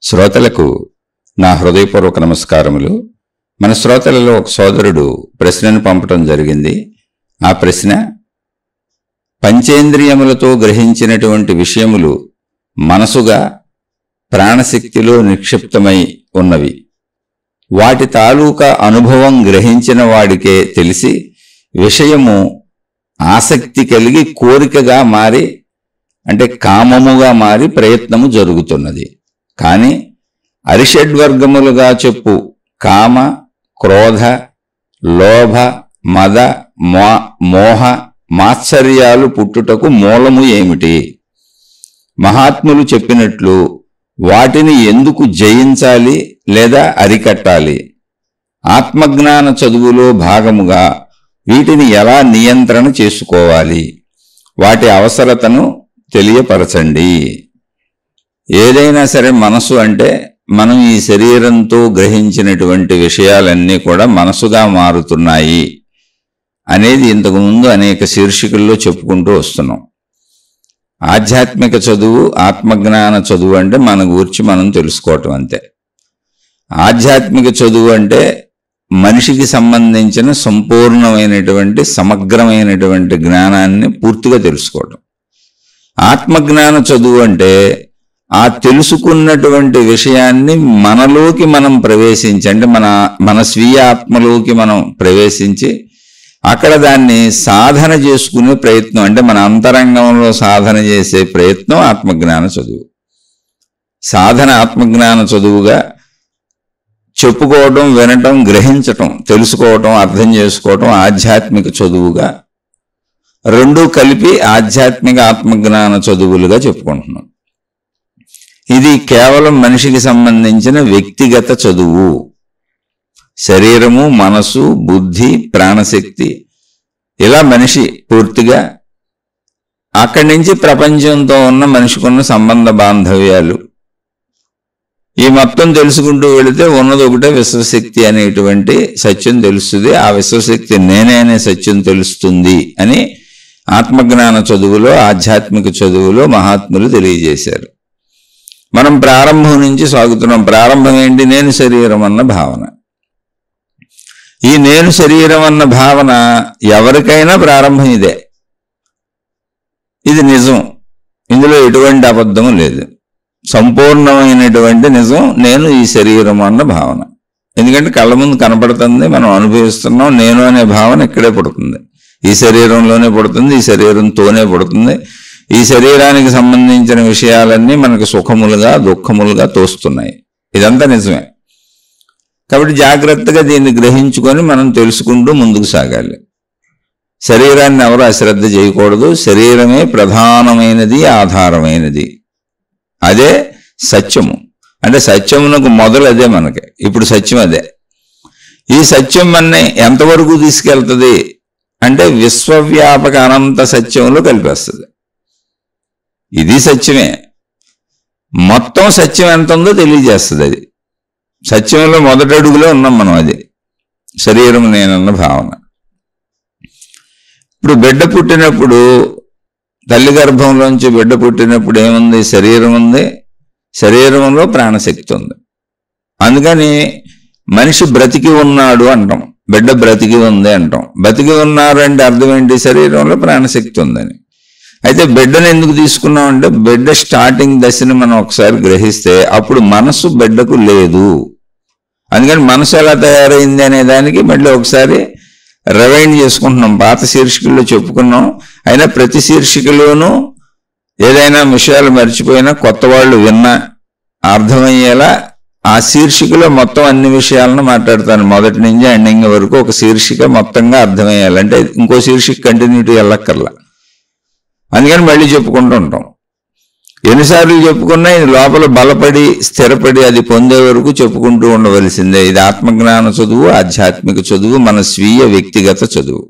శ్రోతలకు నా హృదయపూర్వక నమస్కారములు. మన శ్రోతలలో ఒక సోదరుడు ప్రశ్నను పంపటం జరిగింది. ఆ ప్రశ్న, పంచేంద్రియములతో గ్రహించినటువంటి విషయములు మనసుగా ప్రాణశక్తిలో నిక్షిప్తమై ఉన్నవి. వాటి తాలూకా అనుభవం గ్రహించిన వాడికే తెలిసి విషయము ఆసక్తి కలిగి కోరికగా మారి, అంటే కామముగా మారి ప్రయత్నము జరుగుతున్నది. కానీ అరిషడ్వర్గములుగా చెప్పు కామ, క్రోధ, లోభ, మద, మోహ, మాత్సర్యాలు పుట్టుటకు మూలము ఏమిటి? మహాత్ములు చెప్పినట్లు వాటిని ఎందుకు జయించాలి లేదా అరికట్టాలి? ఆత్మజ్ఞాన చదువులో భాగముగా వీటిని ఎలా నియంత్రణ చేసుకోవాలి? వాటి అవసరతను తెలియపరచండి. ఏదైనా సరే మనసు అంటే మనం ఈ శరీరంతో గ్రహించినటువంటి విషయాలన్నీ కూడా మనసుగా మారుతున్నాయి అనేది ఇంతకుముందు అనేక శీర్షికల్లో చెప్పుకుంటూ వస్తున్నాం. ఆధ్యాత్మిక చదువు, ఆత్మజ్ఞాన చదువు అంటే మన గురించి మనం తెలుసుకోవటం అంతే. ఆధ్యాత్మిక చదువు అంటే మనిషికి సంబంధించిన సంపూర్ణమైనటువంటి సమగ్రమైనటువంటి జ్ఞానాన్ని పూర్తిగా తెలుసుకోవటం. ఆత్మజ్ఞాన చదువు అంటే ఆ తెలుసుకున్నటువంటి విషయాన్ని మనలోకి మనం ప్రవేశించి, అంటే మన స్వీయ ఆత్మలోకి మనం ప్రవేశించి అక్కడ దాన్ని సాధన చేసుకునే ప్రయత్నం, అంటే మన అంతరంగంలో సాధన చేసే ప్రయత్నం ఆత్మజ్ఞాన చదువు. సాధన ఆత్మజ్ఞాన చదువుగా చెప్పుకోవటం, వినటం, గ్రహించటం, తెలుసుకోవటం, అర్థం చేసుకోవటం ఆధ్యాత్మిక చదువుగా, రెండూ కలిపి ఆధ్యాత్మిక ఆత్మజ్ఞాన చదువులుగా చెప్పుకుంటున్నాం. ఇది కేవలం మనిషికి సంబంధించిన వ్యక్తిగత చదువు. శరీరము, మనసు, బుద్ధి, ప్రాణశక్తి, ఇలా మనిషి పూర్తిగా అక్కడి నుంచి ప్రపంచంతో ఉన్న మనిషికున్న సంబంధ బాంధవ్యాలు, ఈ మొత్తం తెలుసుకుంటూ వెళితే ఉన్నది ఒకటే విశ్వశక్తి అనేటువంటి సత్యం తెలుస్తుంది. ఆ విశ్వశక్తి నేనే అనే సత్యం తెలుస్తుంది అని ఆత్మజ్ఞాన చదువులో, ఆధ్యాత్మిక చదువులో మహాత్ములు తెలియజేశారు. మనం ప్రారంభం నుంచి సాగుతున్నాం. ప్రారంభం ఏంటి? నేను శరీరం అన్న భావన. ఈ నేను శరీరం అన్న భావన ఎవరికైనా ప్రారంభం ఇదే. ఇది నిజం, ఇందులో ఎటువంటి అబద్ధము లేదు. సంపూర్ణమైనటువంటి నిజం నేను ఈ శరీరం అన్న భావన. ఎందుకంటే కళ్ళ ముందు కనపడుతుంది, మనం అనుభవిస్తున్నాం. నేను అనే భావన ఇక్కడే పుడుతుంది, ఈ శరీరంలోనే పుడుతుంది, ఈ శరీరంతోనే పుడుతుంది. ఈ శరీరానికి సంబంధించిన విషయాలన్నీ మనకు సుఖములుగా దుఃఖములుగా తోస్తున్నాయి. ఇదంతా నిజమే. కాబట్టి జాగ్రత్తగా దీన్ని గ్రహించుకొని మనం తెలుసుకుంటూ ముందుకు సాగాలి. శరీరాన్ని ఎవరు అశ్రద్ధ చేయకూడదు. శరీరమే ప్రధానమైనది, ఆధారమైనది. అదే సత్యము. అంటే సత్యమునకు మొదలు అదే. మనకి ఇప్పుడు సత్యం అదే. ఈ సత్యం మన ఎంతవరకు తీసుకెళ్తుంది అంటే విశ్వవ్యాపక అనంత సత్యంలో కలిపేస్తుంది. ఇది సత్యమే. మొత్తం సత్యం ఎంత ఉందో తెలియజేస్తుంది. అది సత్యంలో మొదటి అడుగులో ఉన్నాం మనం. అది శరీరం నేనన్న భావన. ఇప్పుడు బిడ్డ పుట్టినప్పుడు, తల్లి గర్భంలోంచి బిడ్డ పుట్టినప్పుడు ఏముంది? శరీరం ఉంది, శరీరంలో ప్రాణశక్తి ఉంది. అందుకని మనిషి బ్రతికి ఉన్నాడు అంటాం, బిడ్డ బ్రతికి ఉంది అంటాం. బ్రతికి ఉన్నారు అంటే అర్థం ఏంటి? శరీరంలో ప్రాణశక్తి ఉందని. అయితే బిడ్డను ఎందుకు తీసుకున్నాం అంటే బిడ్డ స్టార్టింగ్ దశని మనం ఒకసారి గ్రహిస్తే అప్పుడు మనసు బిడ్డకు లేదు. అందుకని మనసు ఎలా తయారైంది అనే దానికి మళ్ళీ ఒకసారి రివైండ్ చేసుకుంటున్నాం. పాత శీర్షికల్లో చెప్పుకున్నాం. అయినా ప్రతి శీర్షికలోనూ ఏదైనా విషయాలు మర్చిపోయినా కొత్త వాళ్ళు విన్నా అర్థమయ్యేలా ఆ శీర్షికలో మొత్తం అన్ని విషయాలను మాట్లాడతాను. మొదటి నుంచి ఎండింగ్ వరకు ఒక శీర్షిక మొత్తంగా అర్థమయ్యాలి. అంటే ఇంకో శీర్షిక కంటిన్యూటీ వెళ్ళక్కర్లా. అందుకని మళ్ళీ చెప్పుకుంటూ ఉంటాం. ఎన్నిసార్లు చెప్పుకున్నా ఇది లోపల బలపడి స్థిరపడి అది పొందే వరకు చెప్పుకుంటూ ఉండవలసిందే. ఇది ఆత్మజ్ఞాన చదువు, ఆధ్యాత్మిక చదువు, మన స్వీయ వ్యక్తిగత చదువు.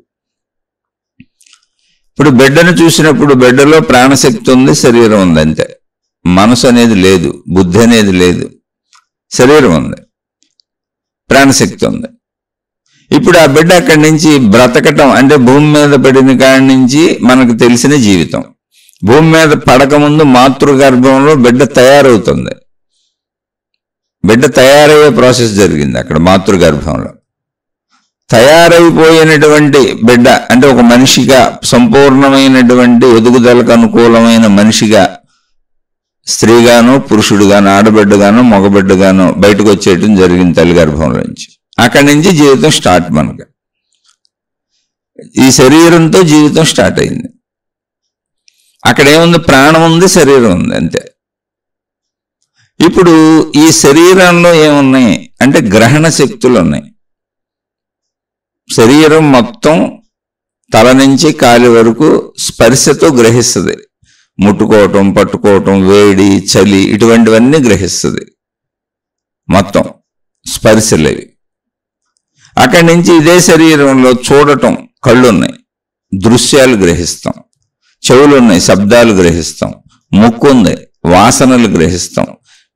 ఇప్పుడు బిడ్డను చూసినప్పుడు బిడ్డలో ప్రాణశక్తి ఉంది, శరీరం ఉంది, అంతే. మనసు అనేది లేదు, బుద్ధి అనేది లేదు, శరీరం ఉంది, ప్రాణశక్తి ఉంది. ఇప్పుడు ఆ బిడ్డ అక్కడి నుంచి బ్రతకటం అంటే భూమి మీద పడిన కాడి నుంచి మనకు తెలిసిన జీవితం. భూమి మీద పడకముందు మాతృగర్భంలో బిడ్డ తయారవుతుంది. బిడ్డ తయారయ్యే ప్రాసెస్ జరిగింది అక్కడ మాతృగర్భంలో. తయారైపోయినటువంటి బిడ్డ అంటే ఒక మనిషిగా, సంపూర్ణమైనటువంటి ఎదుగుదలకు అనుకూలమైన మనిషిగా, స్త్రీగాను పురుషుడుగాను, ఆడబిడ్డగాను మగబిడ్డగాను బయటకు వచ్చేయటం జరిగింది తల్లి గర్భంలోంచి. అక్కడి నుంచి జీవితం స్టార్ట్. మనకు ఈ శరీరంతో జీవితం స్టార్ట్ అయింది. అక్కడేముంది? ప్రాణం ఉంది, శరీరం ఉంది, అంతే. ఇప్పుడు ఈ శరీరంలో ఏమున్నాయి అంటే గ్రహణ శక్తులు ఉన్నాయి. శరీరం మొత్తం తల నుంచి కాలి వరకు స్పర్శతో గ్రహిస్తుంది. ముట్టుకోవటం, పట్టుకోవటం, వేడి, చలి ఇటువంటివన్నీ గ్రహిస్తుంది. మొత్తం స్పర్శలేవి. అక్కడి నుంచి ఇదే శరీరంలో చూడటం, కళ్ళు ఉన్నాయి, దృశ్యాలు గ్రహిస్తాం. చెవులు ఉన్నాయి, శబ్దాలు గ్రహిస్తాం. ముక్కు ఉంది, వాసనలు గ్రహిస్తాం.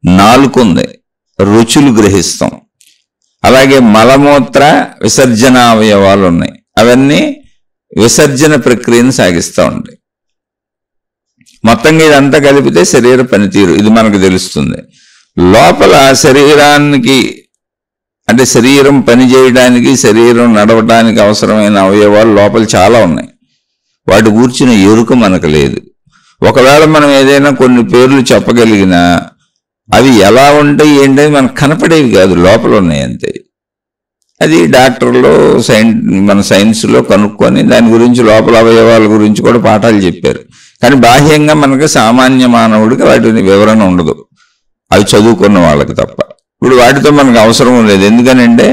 నాలుగుంది, రుచులు గ్రహిస్తాం. అలాగే మలమూత్ర విసర్జన అవయవాలు ఉన్నాయి, అవన్నీ విసర్జన ప్రక్రియను సాగిస్తూ ఉంటాయి. మొత్తంగా ఇదంతా కలిపితే శరీర పనితీరు ఇది మనకు తెలుస్తుంది. లోపల శరీరానికి అంటే శరీరం పనిచేయడానికి, శరీరం నడవడానికి అవసరమైన అవయవాలు లోపల చాలా ఉన్నాయి. వాటి కూర్చున్న ఎరుక మనకు లేదు. ఒకవేళ మనం ఏదైనా కొన్ని పేర్లు చెప్పగలిగినా అవి ఎలా ఉంటాయి ఏంటని మనకు కనపడేవి కాదు, లోపల ఉన్నాయి అంతే. అది డాక్టర్లు మన సైన్స్లో కనుక్కొని దాని గురించి లోపల అవయవాల గురించి కూడా పాఠాలు చెప్పారు. కానీ బాహ్యంగా మనకు సామాన్య మానవుడికి వాటి వివరణ ఉండదు, అవి చదువుకున్న వాళ్ళకి తప్ప. ఇప్పుడు వాటితో మనకు అవసరం లేదు. ఎందుకనంటే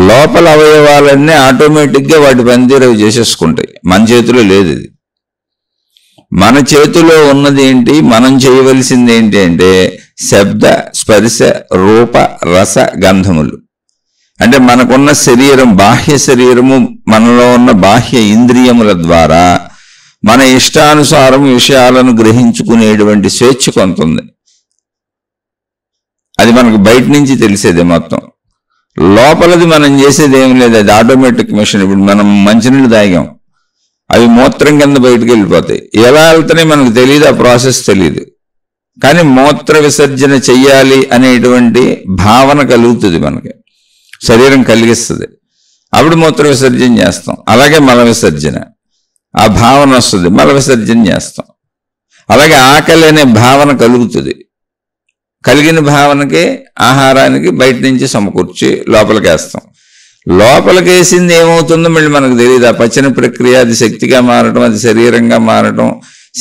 లోపల అవయవాలన్నీ ఆటోమేటిక్గా వాటి పనితీరు అవి చేసేసుకుంటాయి. మన చేతిలో లేదు ఇది. మన చేతిలో ఉన్నది ఏంటి, మనం చేయవలసింది ఏంటి అంటే శబ్ద, స్పర్శ, రూప, రస, గంధములు. అంటే మనకున్న శరీరం, బాహ్య శరీరము, మనలో ఉన్న బాహ్య ఇంద్రియముల ద్వారా మన ఇష్టానుసారం విషయాలను గ్రహించుకునేటువంటి స్వేచ్ఛ కొంత ఉంది. అది మనకు బయట నుంచి తెలిసేదే మొత్తం. లోపలది మనం చేసేది ఏం లేదు, అది ఆటోమేటిక్ మిషన్. ఇప్పుడు మనం మంచినీళ్ళు తాగాం, అవి మూత్రం కింద బయటకు వెళ్ళిపోతాయి. ఎలా వెళ్తున్నాయి మనకు తెలియదు, ఆ ప్రాసెస్ తెలియదు. కానీ మూత్ర విసర్జన చెయ్యాలి అనేటువంటి భావన కలుగుతుంది మనకి, శరీరం కలిగిస్తుంది. అప్పుడు మూత్ర విసర్జన చేస్తాం. అలాగే మల విసర్జన, ఆ భావన వస్తుంది, మల విసర్జన చేస్తాం. అలాగే ఆకలి అనే భావన కలుగుతుంది. కలిగిన భావనకి, ఆహారానికి బయట నుంచి సమకూర్చి లోపలికి వేస్తాం. లోపలికి వేసింది ఏమవుతుందో మళ్ళీ మనకు తెలియదు. ఆ పచన ప్రక్రియ, అది శక్తిగా మారటం, అది శరీరంగా మారటం,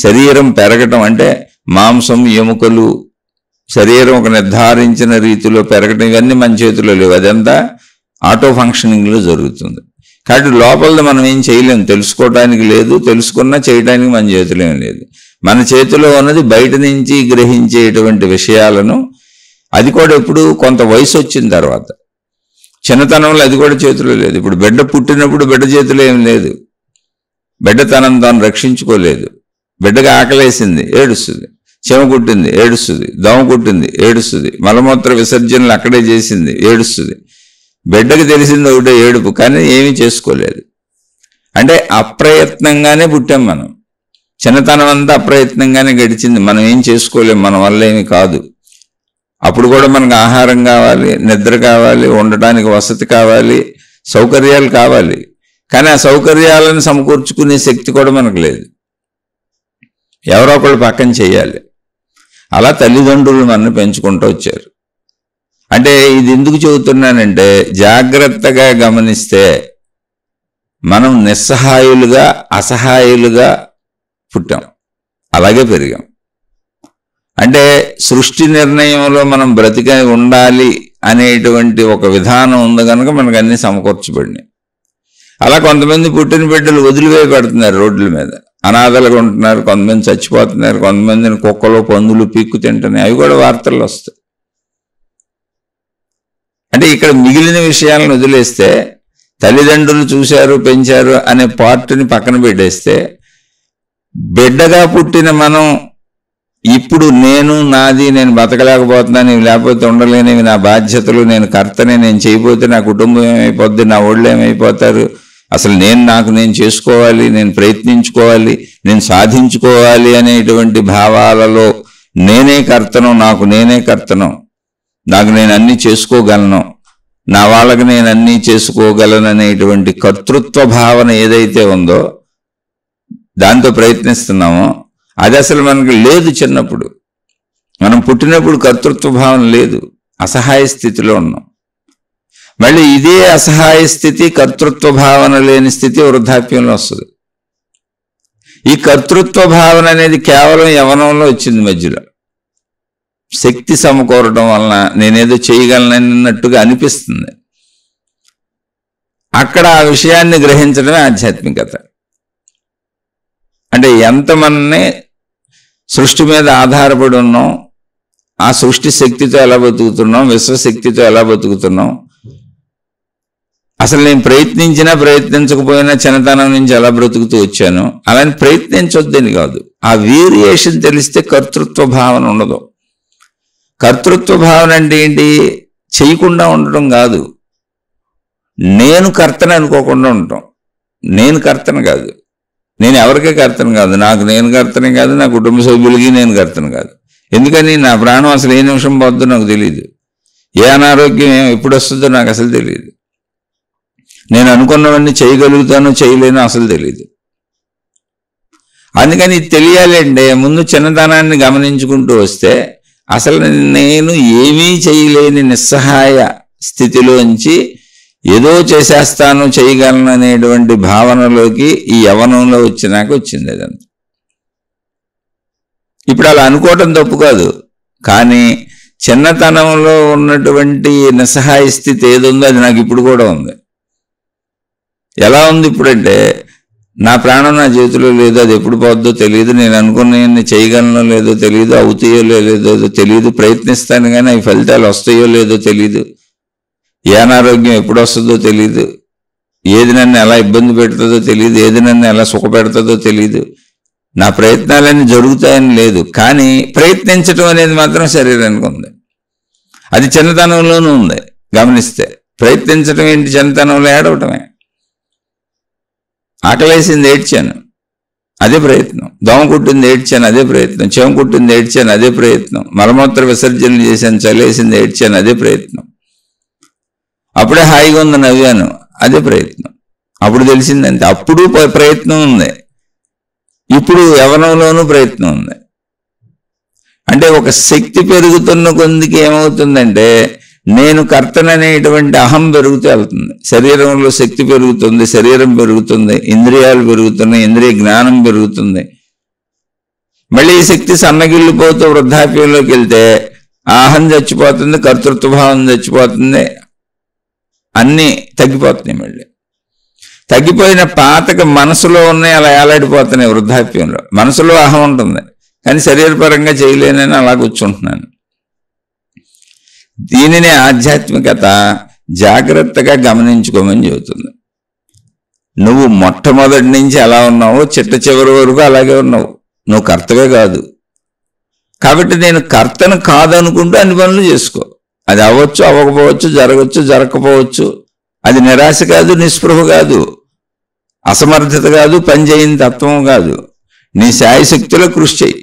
శరీరం పెరగటం. అంటే మాంసం, ఎముకలు, శరీరం ఒక నిర్ధారించిన రీతిలో పెరగటం, ఇవన్నీ మన చేతిలో లేవు. అదంతా ఆటో ఫంక్షనింగ్లో జరుగుతుంది. కాబట్టి లోపల మనం ఏం చేయలేము, తెలుసుకోవడానికి లేదు, తెలుసుకున్నా చేయడానికి మన చేతిలో ఏం లేదు. మన చేతిలో ఉన్నది బయట నుంచి గ్రహించేటువంటి విషయాలను, అది కూడా ఎప్పుడు కొంత వయసు వచ్చిన తర్వాత. చిన్నతనంలో అది కూడా చేతిలో లేదు. ఇప్పుడు బిడ్డ పుట్టినప్పుడు బిడ్డ చేతిలో ఏం లేదు. బిడ్డ తనను తాను రక్షించుకోలేదు. బిడ్డగా ఆకలేసింది, ఏడుస్తుంది. చెమ కుట్టింది, ఏడుస్తుంది. దోమ కుట్టింది, ఏడుస్తుంది. మలమూత్ర విసర్జనలు అక్కడే చేసింది, ఏడుస్తుంది. బిడ్డకి తెలిసింది ఒకటే ఏడుపు, కానీ ఏమీ చేసుకోలేదు. అంటే అప్రయత్నంగానే పుట్టాం మనం. చిన్నతనం అంతా అప్రయత్నంగానే గడిచింది. మనం ఏం చేసుకోలేము, మన వల్ల ఏమి కాదు. అప్పుడు కూడా మనకు ఆహారం కావాలి, నిద్ర కావాలి, ఉండటానికి వసతి కావాలి, సౌకర్యాలు కావాలి. కానీ ఆ సౌకర్యాలను సమకూర్చుకునే శక్తి కూడా మనకు లేదు. ఎవరో ఒకళ్ళు పక్కన చేయాలి. అలా తల్లిదండ్రులు మనల్ని పెంచుకుంటూ వచ్చారు. అంటే ఇది ఎందుకు చెబుతున్నానంటే, జాగ్రత్తగా గమనిస్తే మనం నిస్సహాయులుగా, అసహాయులుగా పుట్టాం, అలాగే పెరిగాం. అంటే సృష్టి నిర్ణయంలో మనం బ్రతిక ఉండాలి అనేటువంటి ఒక విధానం ఉంది కనుక మనకు అన్నీ సమకూర్చబడినాయి. అలా కొంతమంది పుట్టిన బిడ్డలు వదిలివేయ పెడుతున్నారు, రోడ్ల మీద అనాథలుగా ఉంటున్నారు. కొంతమంది చచ్చిపోతున్నారు, కొంతమందిని కుక్కలు, పందులు పీక్కు తింటున్నాయి. అవి కూడా వార్తల్లో వస్తాయి. అంటే ఇక్కడ మిగిలిన విషయాలను వదిలేస్తే, తల్లిదండ్రులు చూశారు, పెంచారు అనే పార్ట్ని పక్కన పెట్టేస్తే, బిడ్డగా పుట్టిన మనం ఇప్పుడు నేను, నాది, నేను బతకలేకపోతున్నాను, ఇవి లేకపోతే ఉండలేనివి నా బాధ్యతలు, నేను కర్తనే, నేను చేయబోతే నా కుటుంబం ఏమైపోద్ది, నా ఓళ్ళు ఏమైపోతారు, అసలు నాకు నేను చేసుకోవాలి, నేను ప్రయత్నించుకోవాలి, నేను సాధించుకోవాలి అనేటువంటి భావాలలో నేనే కర్తనం, నాకు నేనే కర్తనం, నాకు నేను అన్నీ చేసుకోగలను, నా వాళ్ళకి నేను అన్నీ చేసుకోగలను అనేటువంటి కర్తృత్వ భావన ఏదైతే ఉందో దాంతో ప్రయత్నిస్తున్నామో అది అసలు మనకు లేదు. చిన్నప్పుడు మనం పుట్టినప్పుడు కర్తృత్వ భావన లేదు, అసహాయ స్థితిలో ఉన్నాం. మళ్ళీ ఇదే అసహాయ స్థితి, కర్తృత్వ భావన లేని స్థితి వృద్ధాప్యంలో వస్తుంది. ఈ కర్తృత్వ భావన అనేది కేవలం యవ్వనంలో వచ్చింది. మధ్యలో శక్తి సమకూరడం వలన నేనేదో చేయగలనన్నట్టుగా అనిపిస్తుంది. అక్కడ ఆ విషయాన్ని గ్రహించడమే ఆధ్యాత్మికత. అంటే ఎంతమంది సృష్టి మీద ఆధారపడి ఉన్నాం, ఆ సృష్టి శక్తితో ఎలా బతుకుతున్నాం, విశ్వశక్తితో ఎలా బతుకుతున్నాం, అసలు నేను ప్రయత్నించినా ప్రయత్నించకపోయినా చిన్నతనం నుంచి ఎలా బ్రతుకుతూ వచ్చాను, అలాని ప్రయత్నించొద్దని కాదు. ఆ వేరియేషన్ తెలిస్తే కర్తృత్వ భావన ఉండదు. కర్తృత్వ భావన అంటే ఏంటి? చేయకుండా ఉండటం కాదు, నేను కర్తను అనుకోకుండా ఉండటం. నేను కర్తను కాదు, నేను ఎవరికే కర్తను కాదు, నాకు నేను కర్తనే కాదు, నా కుటుంబ సభ్యులకి నేను కర్తను కాదు. ఎందుకని నా ప్రాణం అసలు ఏ నిమిషం పోద్దో నాకు తెలియదు, ఏ అనారోగ్యం ఎప్పుడు వస్తుందో నాకు అసలు తెలియదు, నేను అనుకున్నవన్నీ చేయగలుగుతానో చేయలేనో అసలు తెలియదు. అందుకని తెలియాలి అంటే ముందు చిన్నతనాన్ని గమనించుకుంటూ వస్తే అసలు నేను ఏమీ చేయలేని నిస్సహాయ స్థితిలోంచి ఏదో చేసేస్తాను, చేయగలను అనేటువంటి భావనలోకి ఈ యవ్వనంలో వచ్చినాక వచ్చింది అదంతా. ఇప్పుడు అలా అనుకోవటం తప్పు కాదు, కానీ చిన్నతనంలో ఉన్నటువంటి నిస్సహాయ స్థితి ఏది ఉందో అది నాకు ఇప్పుడు కూడా ఉంది. ఎలా ఉంది ఇప్పుడంటే, నా ప్రాణం నా చేతిలో లేదు, అది ఎప్పుడు పోద్దో తెలియదు, నేను అనుకున్న చేయగలనో లేదో తెలియదు, అవుతాయో లేదో తెలియదు, ప్రయత్నిస్తాను కానీ అవి ఫలితాలు వస్తాయో లేదో తెలియదు, ఏ అనారోగ్యం ఎప్పుడు వస్తుందో తెలియదు, ఏది నన్ను ఎలా ఇబ్బంది పెడుతుందో తెలియదు, ఏది నన్ను ఎలా సుఖ పెడుతుందో తెలియదు, నా ప్రయత్నాలన్నీ జరుగుతాయని లేదు. కానీ ప్రయత్నించడం అనేది మాత్రం శరీరానికి ఉంది. అది చిన్నతనంలోనూ ఉంది. గమనిస్తే ప్రయత్నించడం ఏంటి? చిన్నతనంలో ఏడవటమే. ఆకలేసింది ఏడ్చాను, అదే ప్రయత్నం. దోమ కుట్టింది ఏడ్చాను, అదే ప్రయత్నం. చెవం కుట్టింది ఏడ్చాను, అదే ప్రయత్నం. మలమూత్ర విసర్జనలు చేశాను, చలేసింది ఏడ్చాను, అదే ప్రయత్నం. అప్పుడే హాయిగా ఉంది, నవ్వాను, అదే ప్రయత్నం. అప్పుడు తెలిసిందంటే అప్పుడు ప్రయత్నం ఉంది, ఇప్పుడు యవ్వనంలోనూ ప్రయత్నం ఉంది. అంటే ఒక శక్తి పెరుగుతున్న కొద్దికి ఏమవుతుందంటే నేను కర్తననేటువంటి అహం పెరుగుతూ వెళ్తుంది. శరీరంలో శక్తి పెరుగుతుంది, శరీరం పెరుగుతుంది, ఇంద్రియాలు పెరుగుతున్నాయి, ఇంద్రియ జ్ఞానం పెరుగుతుంది. మళ్ళీ ఈ శక్తి సన్నగిల్లిపోతూ వృద్ధాప్యంలోకి వెళ్తే అహం చచ్చిపోతుంది, కర్తృత్వభావం చచ్చిపోతుంది, అన్నీ తగ్గిపోతున్నాయి. మళ్ళీ తగ్గిపోయిన పాతక మనసులో ఉన్నాయి, అలా ఏలాడిపోతున్నాయి. వృద్ధాప్యంలో మనసులో అహం ఉంటుంది, కానీ శరీరపరంగా చేయలేనని అలా కూర్చుంటున్నాను. దీనిని ఆధ్యాత్మికత జాగ్రత్తగా గమనించుకోమని చెబుతుంది. నువ్వు మొట్టమొదటి నుంచి ఎలా ఉన్నావో చిట్ట చివరి వరకు అలాగే ఉన్నావు. నువ్వు కర్తవే కాదు. కాబట్టి నేను కర్తను కాదనుకుంటూ అన్ని పనులు చేసుకో. అది అవ్వచ్చు, అవ్వకపోవచ్చు, జరగచ్చు, జరగకపోవచ్చు. అది నిరాశ కాదు, నిస్పృహ కాదు, అసమర్థత కాదు, పనిచేయని తత్వం కాదు. నీ శాయశక్తిలో కృషి చేయి.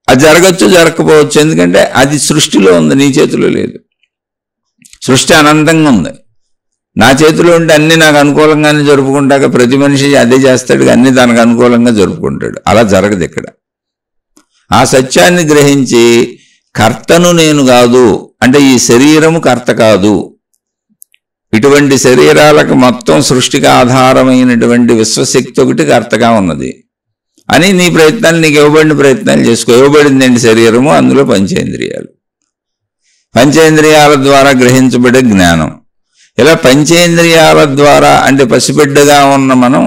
అది జరగచ్చు, జరగకపోవచ్చు. ఎందుకంటే అది సృష్టిలో ఉంది, నీ చేతిలో లేదు. సృష్టి అనంతంగా ఉంది. నా చేతిలో ఉంటే అన్ని నాకు అనుకూలంగానే జరుపుకుంటాక ప్రతి మనిషి అదే చేస్తాడు, అన్ని తనకు అనుకూలంగా జరుపుకుంటాడు. అలా జరగదు ఇక్కడ. ఆ సత్యాన్ని గ్రహించి కర్తను నేను కాదు అంటే ఈ శరీరము కర్త కాదు, ఇటువంటి శరీరాలకు మొత్తం సృష్టికి ఆధారమైనటువంటి విశ్వశక్తి ఒకటి కర్తగా ఉన్నది అని నీ ప్రయత్నాలు, నీకు ఇవ్వబడిన ప్రయత్నాలు చేసుకో. ఇవ్వబడిందండి శరీరము, అందులో పంచేంద్రియాలు, పంచేంద్రియాల ద్వారా గ్రహించబడే జ్ఞానం. ఇలా పంచేంద్రియాల ద్వారా అంటే పసిబిడ్డగా ఉన్న మనం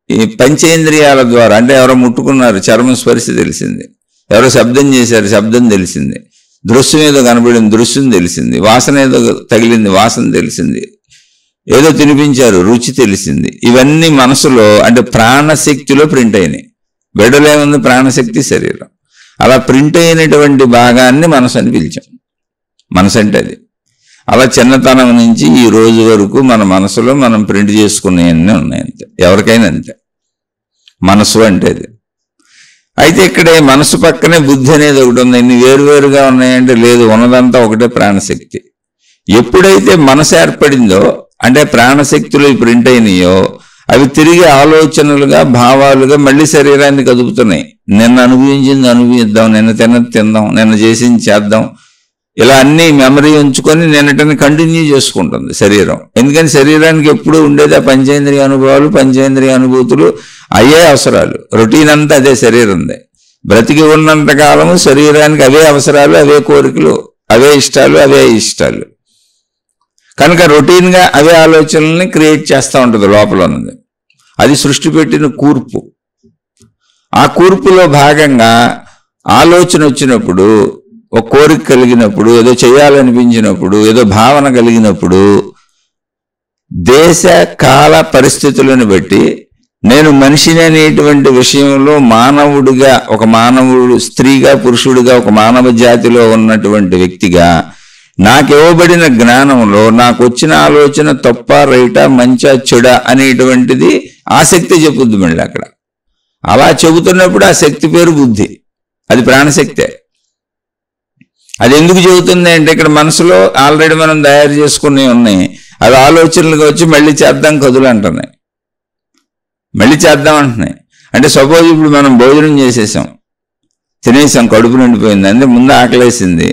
ఈ పంచేంద్రియాల ద్వారా అంటే ఎవరో ముట్టుకున్నారు, చర్మ స్పర్శ తెలిసింది, ఎవరో శబ్దం చేశారు, శబ్దం తెలిసింది, దృశ్యం ఏదో కనబడింది, దృశ్యం తెలిసింది, వాసన ఏదో తగిలింది, వాసన తెలిసింది, ఏదో తినిపించారు, రుచి తెలిసింది. ఇవన్నీ మనసులో అంటే ప్రాణశక్తిలో ప్రింట్ అయినాయి. బిడ్డలేముంది? ప్రాణశక్తి, శరీరం. అలా ప్రింట్ అయినటువంటి భాగాన్ని మనసు అని పిలిచాం. మనసు అంటే అది. అలా చిన్నతనం నుంచి ఈ రోజు వరకు మన మనసులో మనం ప్రింట్ చేసుకునేవన్నీ ఉన్నాయి. అంతే, ఎవరికైనా అంతే. మనసు అంటే అది. అయితే ఇక్కడే మనసు పక్కనే బుద్ధి అనేది ఒకటి ఉంది. ఇన్ని వేరువేరుగా ఉన్నాయంటే లేదు, ఉన్నదంతా ఒకటే ప్రాణశక్తి. ఎప్పుడైతే మనసు ఏర్పడిందో అంటే ప్రాణశక్తులు ప్రింట్ అయినాయో అవి తిరిగి ఆలోచనలుగా భావాలుగా మళ్ళీ శరీరాన్ని కదుపుతున్నాయి. నిన్న అనుభవించింది అనుభవిద్దాం, నిన్న తిన్నది తిందాం, నిన్న చేసింది చేద్దాం, ఇలా అన్ని మెమరీ ఉంచుకొని నిన్నటిని కంటిన్యూ చేసుకుంటుంది శరీరం. ఎందుకని శరీరానికి ఎప్పుడూ ఉండేది ఆ పంచేంద్రియ అనుభవాలు, పంచేంద్రియ అనుభూతులు, అయ్యే అవసరాలు. రొటీన్ అంతా అదే శరీరందే. బ్రతికి ఉన్నంత కాలము శరీరానికి అవే అవసరాలు, అవే కోరికలు, అవే ఇష్టాలు, అవే ఇష్టాలు. కనుక రొటీన్గా అవే ఆలోచనల్ని క్రియేట్ చేస్తూ ఉంటుంది లోపల ఉన్నది. అది సృష్టి పెట్టిన కూర్పు. ఆ కూర్పులో భాగంగా ఆలోచన వచ్చినప్పుడు, ఒక కోరిక కలిగినప్పుడు, ఏదో చేయాలనిపించినప్పుడు, ఏదో భావన కలిగినప్పుడు దేశ కాల పరిస్థితులను బట్టి నేను మనిషిని అనేటువంటి విషయంలో మానవుడిగా, ఒక మానవుడు, స్త్రీగా, పురుషుడిగా, ఒక మానవ జాతిలో ఉన్నటువంటి వ్యక్తిగా నాకు ఇవ్వబడిన జ్ఞానంలో నాకు వచ్చిన ఆలోచన తప్ప రైటా మంచా చెడా అనేటువంటిది ఆసక్తి చెప్పుద్ది. మళ్ళీ అక్కడ అలా చెబుతున్నప్పుడు ఆ శక్తి పేరు బుద్ధి. అది ప్రాణశక్తే. అది ఎందుకు చెబుతుంది అంటే ఇక్కడ మనసులో ఆల్రెడీ మనం తయారు చేసుకుని ఉన్నాయి, అవి ఆలోచనలుగా వచ్చి మళ్ళీ చేద్దాం కదులు అంటున్నాయి, మళ్ళీ చేద్దాం అంటున్నాయి. అంటే సపోజ్ ఇప్పుడు మనం భోజనం చేసేసాం, తినేసాం, కడుపు నిండిపోయింది, అంటే ముందు ఆకలేసింది,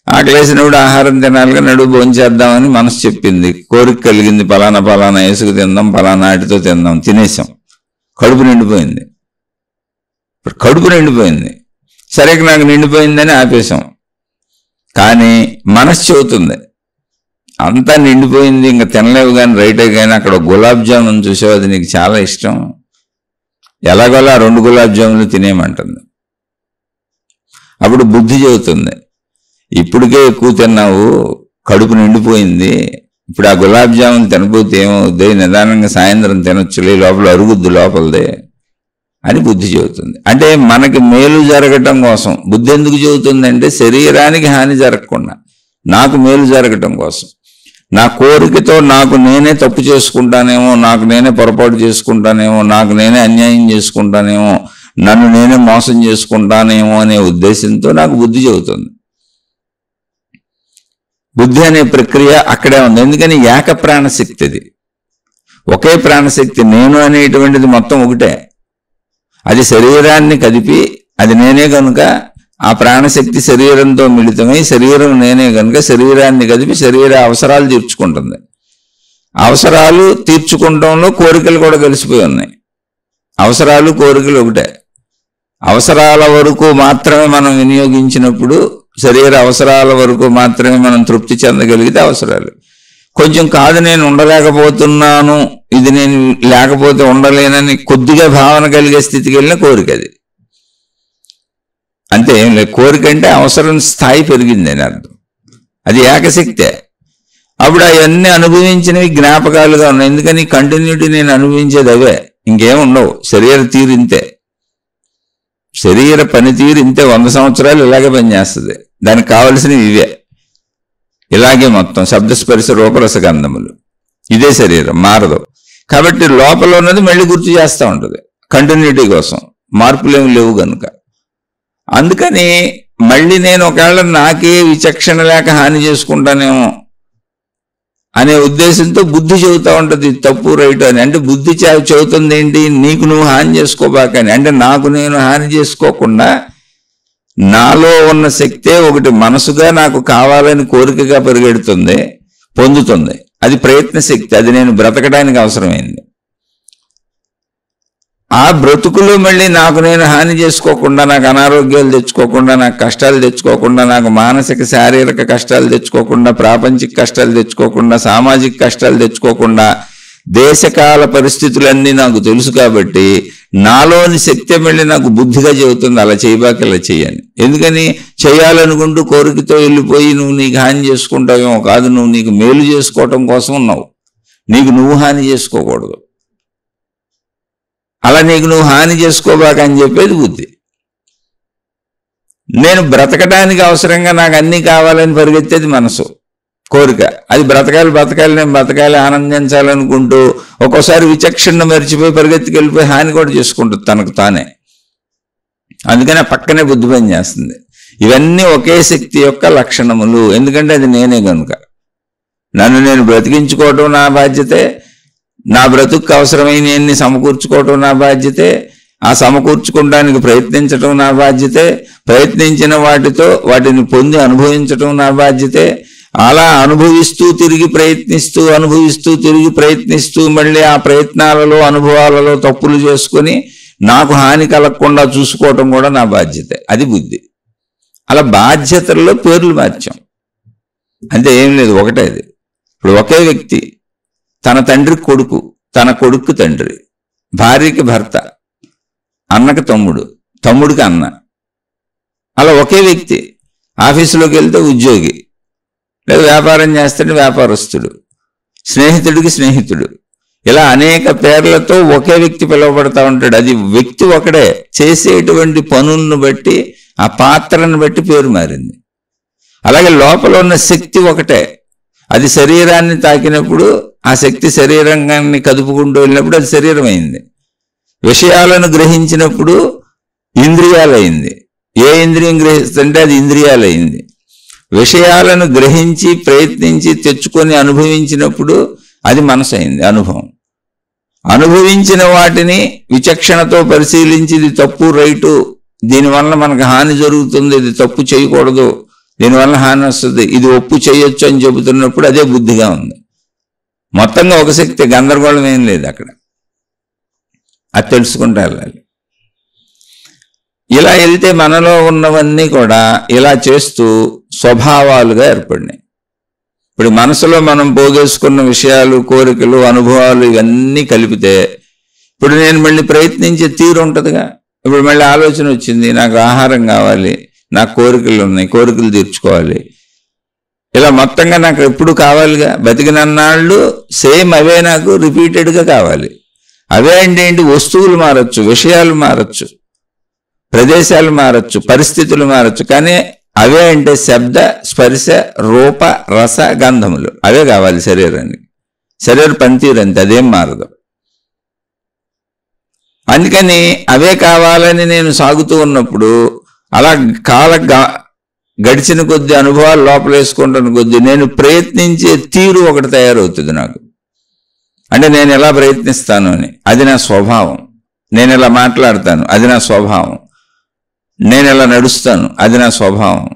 ఆకలేసినప్పుడు ఆహారం తినాలిగా నడువు భోజనం చేద్దామని మనసు చెప్పింది, కోరిక కలిగింది, పలానా పలానా వేసుకు తిందాం, పలానా ఆటితో తిందాం, తినేసాం, కడుపు నిండిపోయింది. ఇప్పుడు కడుపు నిండిపోయింది, సరే నాకు నిండిపోయిందని ఆపేసాం. కానీ మనసు చెబుతుంది అంతా నిండిపోయింది, ఇంకా తినలేవు కానీ రైటే, కానీ అక్కడ గులాబ్ జామున్ చూసావు, అది నీకు చాలా ఇష్టం, ఎలాగోలా 2 గులాబ్ జాములు తినేయమంటుంది. అప్పుడు బుద్ధి చెబుతుంది ఇప్పటికే ఎక్కువ తిన్నావు, కడుపు నిండిపోయింది, ఇప్పుడు ఆ గులాబ్ జామున్ తినపోతే ఏమవుద్ది, నిదానంగా సాయంత్రం తినొచ్చులే, లోపల అరుగుద్దు లోపలదే అని బుద్ధి చెబుతుంది. అంటే మనకి మేలు జరగటం కోసం బుద్ధి ఎందుకు చెబుతుంది అంటే శరీరానికి హాని జరగకుండా నాకు మేలు జరగటం కోసం. నా కోరికతో నాకు నేనే తప్పు చేసుకుంటానేమో, నాకు నేనే పొరపాటు చేసుకుంటానేమో, నాకు నేనే అన్యాయం చేసుకుంటానేమో, నన్ను నేనే మోసం చేసుకుంటానేమో అనే ఉద్దేశంతో నాకు బుద్ధి చెబుతుంది. బుద్ధి అనే ప్రక్రియ అక్కడే ఉంది. ఎందుకని ఏక ప్రాణశక్తి, అది ఒకే ప్రాణశక్తి. నేను అనేటువంటిది మొత్తం ఒకటే, అది శరీరాన్ని కదిపి, అది నేనే కనుక ఆ ప్రాణశక్తి శరీరంతో మిళితమై శరీరం నేనే కనుక శరీరాన్ని కదిపి శరీర అవసరాలు తీర్చుకుంటుంది. అవసరాలు తీర్చుకుంటంలో కోరికలు కూడా కలిసిపోయి ఉన్నాయి. అవసరాలు కోరికలు ఒకటే. అవసరాల వరకు మాత్రమే మనం వినియోగించినప్పుడు, శరీర అవసరాల వరకు మాత్రమే మనం తృప్తి చెందగలిగితే అవసరాలు. కొంచెం కాదు నేను ఉండలేకపోతున్నాను, ఇది నేను లేకపోతే ఉండలేనని కొద్దిగా భావన కలిగే స్థితికి వెళ్ళిన కోరిక అది. అంతే, ఏం లేదు. కోరిక అంటే అవసరం స్థాయి పెరిగింది అని అర్థం. అది ఏకశక్తే. అప్పుడు అవన్నీ అనుభవించినవి జ్ఞాపకాలుగా ఉన్నాయి. ఎందుకని కంటిన్యూటీ నేను అనుభవించేది అవే, ఇంకేం ఉండవు. శరీర తీరు ఇంతే, శరీర పనితీరు ఇంతే, 100 సంవత్సరాలు ఇలాగే పనిచేస్తుంది. దానికి కావలసినవి ఇవే, ఇలాగే మొత్తం శబ్దస్పర్శ రూపరసగంధములు, ఇదే శరీరం, మారదు. కాబట్టి లోపల ఉన్నది మళ్ళీ గుర్తు చేస్తూ ఉంటుంది కంటిన్యూటీ కోసం, మార్పులేమి లేవు కనుక. అందుకని మళ్ళీ నేను ఒకవేళ నాకే విచక్షణ లేక హాని చేసుకుంటానేమో అనే ఉద్దేశంతో బుద్ధి చెబుతూ ఉంటుంది తప్పు రైట్ అని. అంటే బుద్ధి చెబుతుంది ఏంటి, నీకు నువ్వు హాని చేసుకోబాకని. అంటే నాకు నేను హాని చేసుకోకుండా నాలో ఉన్న శక్తే ఒకటి మనసుగా నాకు కావాలని కోరికగా పరిగెడుతుంది, పొందుతుంది. అది ప్రయత్న శక్తి, అది నేను బ్రతకడానికి అవసరమైంది. ఆ బ్రతుకులో మళ్ళీ నాకు నేను హాని చేసుకోకుండా, నాకు అనారోగ్యాలు తెచ్చుకోకుండా, నాకు కష్టాలు తెచ్చుకోకుండా, నాకు మానసిక శారీరక కష్టాలు తెచ్చుకోకుండా, ప్రాపంచిక కష్టాలు తెచ్చుకోకుండా, సామాజిక కష్టాలు తెచ్చుకోకుండా, దేశకాల పరిస్థితులన్నీ నాకు తెలుసు కాబట్టి నాలోని శక్తి మళ్ళీ నాకు బుద్ధిగా చెబుతుంది అలా చేయబాక, ఇలా చేయని. ఎందుకని చేయాలనుకుంటూ కోరికతో వెళ్ళిపోయి నువ్వు నీకు హాని చేసుకుంటావేమో కాదు, నువ్వు నీకు మేలు చేసుకోవటం కోసం ఉన్నావు, నీకు నువ్వు హాని చేసుకోకూడదు. అలా నీకు నువ్వు హాని చేసుకోబాక అని చెప్పేది బుద్ధి. నేను బ్రతకడానికి అవసరంగా నాకు అన్నీ కావాలని పరిగెత్తేది మనసు, కోరిక. అది బ్రతకాలి బ్రతకాలి, నేను బ్రతకాలి, ఆనందించాలనుకుంటూ ఒక్కోసారి విచక్షణ మరిచిపోయి పరిగెత్తుకెళ్ళిపోయి హాని కూడా చేసుకుంటుంది తనకు తానే. అందుకని ఆ పక్కనే బుద్ధి పని చేస్తుంది. ఇవన్నీ ఒకే శక్తి యొక్క లక్షణములు. ఎందుకంటే అది నేనే కనుక. నన్ను నేను బ్రతికించుకోవటం నా బాధ్యతే, నా బ్రతుకు అవసరమైనవన్నీ సమకూర్చుకోవటం నా బాధ్యతే, ఆ సమకూర్చుకోవడానికి ప్రయత్నించటం నా బాధ్యతే, ప్రయత్నించిన వాటితో వాటిని పొంది అనుభవించటం నా బాధ్యతే. అలా అనుభవిస్తూ తిరిగి ప్రయత్నిస్తూ అనుభవిస్తూ తిరిగి ప్రయత్నిస్తూ మళ్ళీ ఆ ప్రయత్నాలలో అనుభవాలలో తప్పులు చేసుకొని నాకు హాని కలగకుండా చూసుకోవటం కూడా నా బాధ్యతే. అది బుద్ధి. అలా బాధ్యతల్లో పేర్లు మార్చాం అంటే ఏం లేదు, ఒకటే. అది ఇప్పుడు ఒకే వ్యక్తి, తన తండ్రికి కొడుకు, తన కొడుకు తండ్రి, భార్యకి భర్త, అన్నకి తమ్ముడు, తమ్ముడికి అన్న. అలా ఒకే వ్యక్తి. ఆఫీసులోకి వెళ్తే ఉద్యోగి, లేదా వ్యాపారం చేస్తే వ్యాపారస్తుడు, స్నేహితుడికి స్నేహితుడు, ఇలా అనేక పేర్లతో ఒకే వ్యక్తి పిలువబడతా ఉంటాడు. అది వ్యక్తి ఒకడే, చేసేటువంటి పనులను బట్టి ఆ పాత్రను బట్టి పేరు మారింది. అలాగే లోపల ఉన్న శక్తి ఒకటే. అది శరీరాన్ని తాకినప్పుడు ఆ శక్తి శరీరాన్ని కదుపుకుంటూ వెళ్ళినప్పుడు అది శరీరం అయింది. విషయాలను గ్రహించినప్పుడు ఇంద్రియాలైంది. ఏ ఇంద్రియం గ్రహిస్తుంటే అది ఇంద్రియాలైంది. విషయాలను గ్రహించి ప్రయత్నించి తెచ్చుకొని అనుభవించినప్పుడు అది మనసు అయింది, అనుభవం. అనుభవించిన వాటిని విచక్షణతో పరిశీలించి ఇది తప్పు రైటు, దీనివల్ల మనకు హాని జరుగుతుంది, ఇది తప్పు చేయకూడదు, దీనివల్ల హాని వస్తుంది, ఇది ఒప్పు చేయొచ్చు అని చెబుతున్నప్పుడు అదే బుద్ధిగా ఉంది. మొత్తంగా ఒక శక్తి, గందరగోళం ఏం లేదు అక్కడ. అది తెలుసుకుంటూ వెళ్ళాలి. ఇలా వెళ్తే మనలో ఉన్నవన్నీ కూడా ఇలా చేస్తూ స్వభావాలుగా ఏర్పడినాయి. ఇప్పుడు మనసులో మనం పోగేసుకున్న విషయాలు, కోరికలు, అనుభవాలు ఇవన్నీ కలిపితే ఇప్పుడు నేను మళ్ళీ ప్రయత్నించే తీరు ఉంటుందిగా. ఇప్పుడు మళ్ళీ ఆలోచన వచ్చింది, నాకు ఆహారం కావాలి, నాకు కోరికలు ఉన్నాయి, కోరికలు తీర్చుకోవాలి. ఇలా మొత్తంగా నాకు ఎప్పుడు కావాలిగా, బతికినన్నాళ్ళు సేమ్ అవే నాకు రిపీటెడ్గా కావాలి. అవే అంటే ఏంటి? వస్తువులు మారచ్చు, విషయాలు మారచ్చు, ప్రదేశాలు మారచ్చు, పరిస్థితులు మారచ్చు, కానీ అవే అంటే శబ్ద, స్పర్శ, రూప, రస, గంధములు అవే కావాలి శరీరానికి. శరీర పనితీరు అంతే, అదేం మారదు. అందుకని అవే కావాలని నేను సాగుతూ ఉన్నప్పుడు అలా గడిచిన కొద్దీ, అనుభవాలు లోపలేసుకుంటున్న కొద్దీ నేను ప్రయత్నించే తీరు ఒకటి తయారవుతుంది నాకు. అంటే నేను ఎలా ప్రయత్నిస్తాను అని, అది నా స్వభావం. నేను ఎలా మాట్లాడతాను, అది నా స్వభావం. నేను ఎలా నడుస్తాను, అది నా స్వభావం.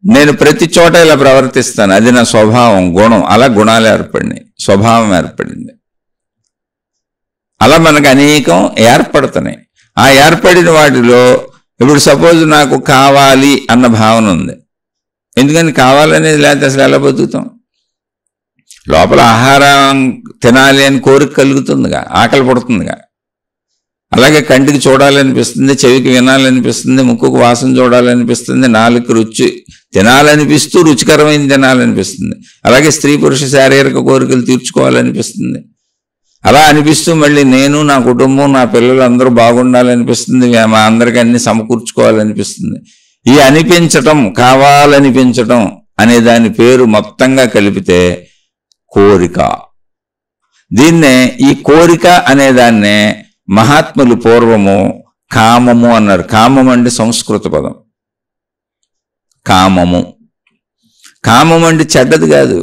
నేను ప్రతి చోట ఇలా ప్రవర్తిస్తాను, అది నా స్వభావం, గుణం. అలా గుణాలు ఏర్పడినాయి, స్వభావం ఏర్పడింది. అలా మనకు అనేకం ఏర్పడుతున్నాయి. ఆ ఏర్పడిన వాటిలో ఇప్పుడు సపోజ్ నాకు కావాలి అన్న భావన ఉంది. ఎందుకని కావాలనేది లేకపోతే అసలు ఎలా బతుకుతాం? లోపల ఆహారం తినాలి అని కోరిక కలుగుతుందిగా, ఆకలి పడుతుందిగా. అలాగే కంటికి చూడాలనిపిస్తుంది, చెవికి వినాలనిపిస్తుంది, ముక్కుకు వాసన చూడాలనిపిస్తుంది, నాలుగు రుచి తినాలనిపిస్తూ రుచికరమైన తినాలనిపిస్తుంది. అలాగే స్త్రీ పురుష శారీరక కోరికలు తీర్చుకోవాలనిపిస్తుంది. అలా అనిపిస్తూ మళ్ళీ నేను, నా కుటుంబం, నా పిల్లలు అందరూ బాగుండాలనిపిస్తుంది, మా అందరికీ అన్ని సమకూర్చుకోవాలనిపిస్తుంది. ఈ అనిపించటం, కావాలనిపించటం అనే దాని పేరు మొత్తంగా కలిపితే కోరిక. దీన్నే, ఈ కోరిక అనేదాన్నే మహాత్ములు పూర్వము కామము అన్నారు. కామం అంటే సంస్కృత పదం. కామము, కామం అంటే చెడ్డది కాదు.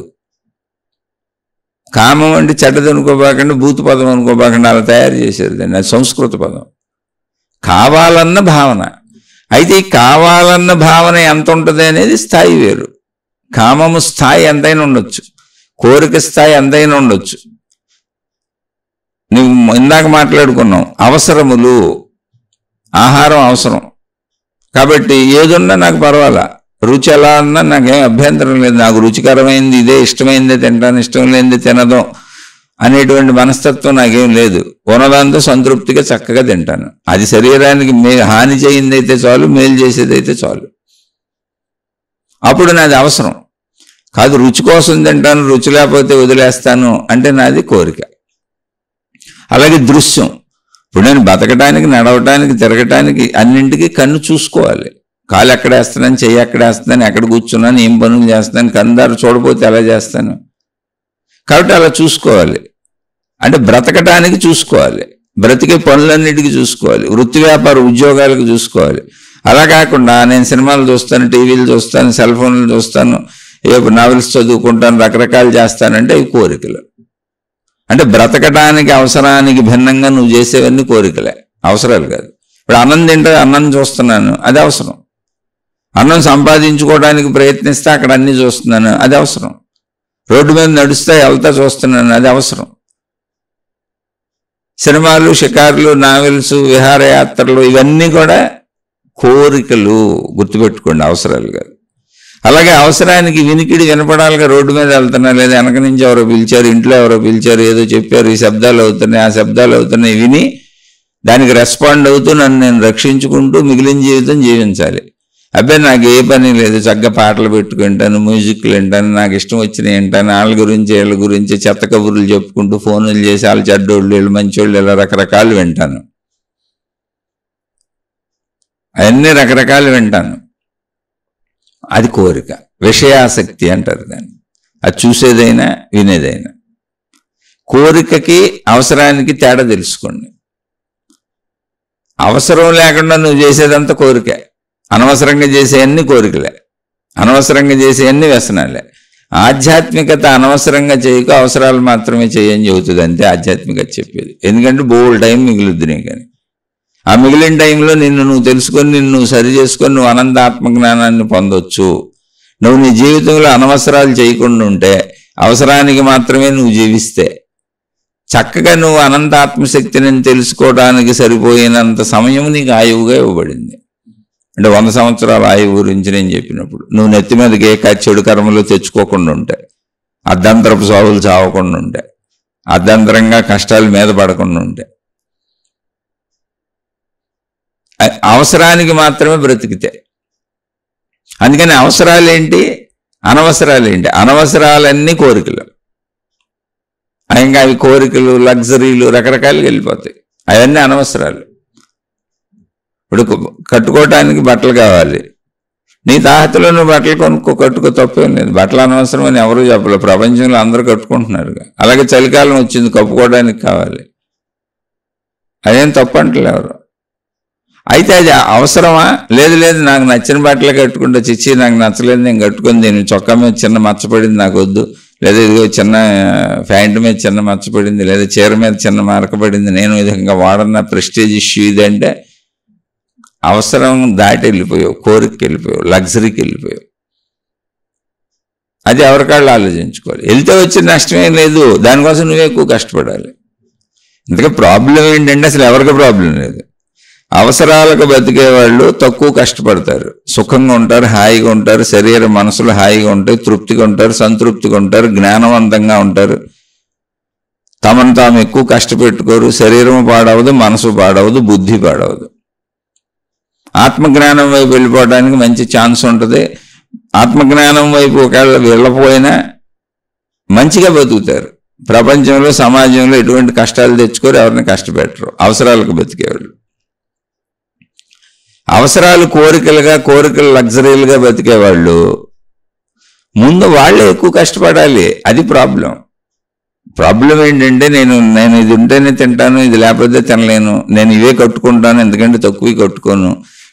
కామం అంటే చెడ్డది అనుకోబాకండి, భూత పదం అనుకోబాకండి, అలా తయారు చేశారు దాన్ని. అది సంస్కృత పదం. కావాలన్న భావన. అయితే ఈ కావాలన్న భావన ఎంత ఉంటుంది అనేది స్థాయి వేరు. కామము స్థాయి ఎంతైనా ఉండొచ్చు, కోరిక స్థాయి ఎంతైనా ఉండొచ్చు. నువ్వు ఇందాక మాట్లాడుకున్నాం, అవసరములు, ఆహారం అవసరం కాబట్టి ఏదున్నా నాకు పర్వాలా, రుచి ఎలా అన్నా నాకేం అభ్యంతరం లేదు, నాకు రుచికరమైంది ఇదే, ఇష్టమైందే తింటాను, ఇష్టం లేనిది తినదు అనేటువంటి మనస్తత్వం నాకేం లేదు. ఉన్నదాంతో సంతృప్తిగా చక్కగా తింటాను. అది శరీరానికి హాని చేయింది అయితే చాలు, మేలు చేసేది అయితే చాలు. అప్పుడు నాది అవసరం కాదు. రుచి కోసం తింటాను, రుచి లేకపోతే వదిలేస్తాను అంటే నాది కోరిక. అలాగే దృశ్యం. ఇప్పుడు నేను బతకడానికి, నడవటానికి, తిరగటానికి అన్నింటికి కన్ను చూసుకోవాలి. కాలు ఎక్కడ వేస్తున్నాను, చెయ్యి ఎక్కడ వేస్తున్నాను, ఎక్కడ కూర్చున్నాను, ఏం పనులు చేస్తున్నాను, కన్నుదారు చూడపోతే ఎలా చేస్తాను. కాబట్టి అలా చూసుకోవాలి. అంటే బ్రతకటానికి చూసుకోవాలి. బ్రతికే పనులన్నిటికీ చూసుకోవాలి, వృత్తి వ్యాపార ఉద్యోగాలకు చూసుకోవాలి. అలా కాకుండా నేను సినిమాలు చూస్తాను, టీవీలు చూస్తాను, సెల్ ఫోన్లు చూస్తాను, నావెల్స్ చదువుకుంటాను, రకరకాలు చేస్తానంటే ఇవి కోరికలు. అంటే బ్రతకడానికి అవసరానికి భిన్నంగా నువ్వు చేసేవన్నీ కోరికలే, అవసరాలు కాదు. ఇప్పుడు అన్నం తింటే అన్నం చూస్తున్నాను, అది అవసరం. అన్నం సంపాదించుకోవడానికి ప్రయత్నిస్తే అక్కడ అన్నీ చూస్తున్నాను, అది అవసరం. రోడ్డు మీద నడుస్తా వెళ్తా చూస్తున్నాను, అది అవసరం. సినిమాలు, షికార్లు, నావెల్స్, విహారయాత్రలు ఇవన్నీ కూడా కోరికలు, గుర్తుపెట్టుకోండి, అవసరాలు కాదు. అలాగే అవసరానికి వినికిడి వినపడాలిగా. రోడ్డు మీద వెళ్తున్నా, లేదా వెనక నుంచి ఎవరో పిలిచారు, ఇంట్లో ఎవరో పిలిచారు, ఏదో చెప్పారు, ఈ శబ్దాలు అవుతున్నాయి, ఆ శబ్దాలు అవుతున్నాయి, విని దానికి రెస్పాండ్ అవుతూ నన్ను నేను రక్షించుకుంటూ మిగిలిన జీవితం జీవించాలి. అబ్బాయి నాకు ఏ పని లేదు, చక్కగా పాటలు పెట్టుకుంటాను, మ్యూజిక్లు వింటాను, నాకు ఇష్టం వచ్చినవి వింటాను, వాళ్ళ గురించి వీళ్ళ గురించి చెత్త కబుర్లు చెప్పుకుంటూ ఫోన్లు చేసి వాళ్ళు చెడ్డోళ్ళు వీళ్ళు మంచోళ్ళు ఇలా రకరకాలు వింటాను. అవన్నీ రకరకాలు వింటాను. అది కోరిక, విషయాసక్తి అంటారు దాన్ని. అది చూసేదైనా వినేదైనా. కోరికకి అవసరానికి తేడా తెలుసుకోండి. అవసరం లేకుండా నువ్వు చేసేదంతా కోరికే. అనవసరంగా చేసేవన్నీ కోరికలే, అనవసరంగా చేసేవన్నీ వ్యసనాలే. ఆధ్యాత్మికత అనవసరంగా చేయకు, అవసరాలు మాత్రమే చేయని చెబుతుంది, అంతే ఆధ్యాత్మికత చెప్పేది. ఎందుకంటే బోల్ టైం మిగులుద్ది నీకు అని. ఆ మిగిలిన టైంలో నిన్ను నువ్వు తెలుసుకొని, నిన్ను నువ్వు సరి చేసుకొని నువ్వు అనంత ఆత్మజ్ఞానాన్ని పొందొచ్చు. నువ్వు నీ జీవితంలో అనవసరాలు చేయకుండా ఉంటే, అవసరానికి మాత్రమే నువ్వు జీవిస్తే, చక్కగా నువ్వు అనంత ఆత్మశక్తిని తెలుసుకోవడానికి సరిపోయినంత సమయం నీకు ఆయువుగా ఇవ్వబడింది. అంటే 100 సంవత్సరాల ఆయువు గురించి నేను చెప్పినప్పుడు నువ్వు నెత్తి మీదకి ఏ చెడు కర్మలు తెచ్చుకోకుండా ఉంటే, అర్ధంతరపు సావులు చావకుండా ఉంటే, అర్ధంతరంగా కష్టాలు మీద పడకుండా ఉంటే, అవసరానికి మాత్రమే బ్రతికితే. అందుకని అవసరాలేంటి, అనవసరాలేంటి? అనవసరాలన్నీ కోరికలు. ఇంకా అవి కోరికలు, లగ్జరీలు రకరకాలుగా వెళ్ళిపోతాయి. అవన్నీ అనవసరాలు. ఇప్పుడు కట్టుకోవటానికి బట్టలు కావాలి, నీ తాహతలో నువ్వు బట్టలు కట్టుకో, తప్పేం లేదు. బట్టలు అనవసరం అని ఎవరు చెప్పలేదు, ప్రపంచంలో అందరూ కట్టుకుంటున్నారుగా. అలాగే చలికాలం వచ్చింది, కప్పుకోవడానికి కావాలి, అదేం తప్పు అంటలే ఎవరు. అయితే అది అవసరమా? లేదు లేదు, నాకు నచ్చిన బట్టలే కట్టుకుంటా, చిచ్చి నాకు నచ్చలేదు, నేను కట్టుకుని దీన్ని చొక్కా మీద చిన్న మచ్చపడింది నాకు వద్దు, లేదా ఇదిగో చిన్న ప్యాంటు మీద చిన్న మచ్చపడింది, లేదా చీర మీద చిన్న మరకపడింది, నేను విధంగా వాడన్న ప్రెస్టేజ్ ఇష్యూ ఇదంటే అవసరం దాటి వెళ్ళిపోయావు, కోరికకి వెళ్ళిపోయావు, లగ్జరీకి వెళ్ళిపోయావు. అది ఎవరికాళ్ళు ఆలోచించుకోవాలి. వెళ్తే వచ్చిన నష్టమేం లేదు, దానికోసం నువ్వే ఎక్కువ కష్టపడాలి. ఇంతగా ప్రాబ్లం ఏంటంటే అసలు ఎవరికి ప్రాబ్లం లేదు. అవసరాలకు బతికేవాళ్ళు తక్కువ కష్టపడతారు, సుఖంగా ఉంటారు, హాయిగా ఉంటారు, శరీర మనసులు హాయిగా ఉంటాయి, తృప్తిగా ఉంటారు, సంతృప్తిగా ఉంటారు, జ్ఞానవంతంగా ఉంటారు. తమను తాము ఎక్కువ కష్టపెట్టుకోరు, శరీరం పాడవదు, మనసు పాడవదు, బుద్ధి పాడవదు. ఆత్మజ్ఞానం వైపు వెళ్ళిపోవడానికి మంచి ఛాన్స్ ఉంటుంది. ఆత్మజ్ఞానం వైపు ఒకవేళ వెళ్ళపోయినా మంచిగా బతుకుతారు. ప్రపంచంలో, సమాజంలో ఎటువంటి కష్టాలు తెచ్చుకోరు, ఎవరిని కష్టపెట్టరు. అవసరాలకు బతికేవాళ్ళు. అవసరాలు కోరికలుగా, కోరికలు లగ్జరీలుగా బతికేవాళ్ళు ముందు వాళ్ళే ఎక్కువ కష్టపడాలి. అది ప్రాబ్లం. ప్రాబ్లం ఏంటంటే నేను ఇది ఉంటేనే తింటాను, ఇది లేకపోతే తినలేను, నేను ఇవే కట్టుకుంటాను ఎందుకంటే తక్కువ కట్టుకోను,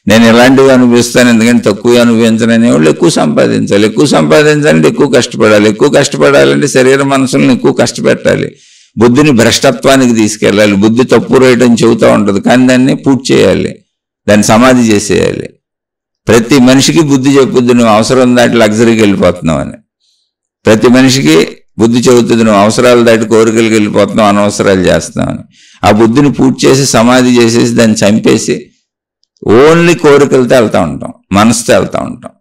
నేను ఇలాంటివి అనుభవిస్తాను ఎందుకంటే తక్కువ అనుభవించను అనేవాళ్ళు ఎక్కువ సంపాదించాలి. ఎక్కువ సంపాదించాలంటే ఎక్కువ కష్టపడాలి. ఎక్కువ కష్టపడాలంటే శరీర మనసులను ఎక్కువ కష్టపెట్టాలి. బుద్ధిని భ్రష్టత్వానికి తీసుకెళ్ళాలి. బుద్ధి తప్పు రేటని చెబుతూ ఉంటుంది, కానీ దాన్ని పూర్తి చేయాలి, దాన్ని సమాధి చేసేయాలి. ప్రతి మనిషికి బుద్ధి చెప్పుద్ది, నువ్వు అవసరం దాటి లగ్జరీకి వెళ్ళిపోతున్నావు అని. ప్రతి మనిషికి బుద్ధి చెబుతుంది, నువ్వు అవసరాలు దాటి కోరికలకు వెళ్ళిపోతున్నావు, అనవసరాలు చేస్తున్నావు అని. ఆ బుద్ధిని పూర్తి చేసి సమాధి చేసేసి దాన్ని చంపేసి ఓన్లీ కోరికలతో వెళ్తూ ఉంటాం, మనసుతో వెళ్తూ ఉంటాం.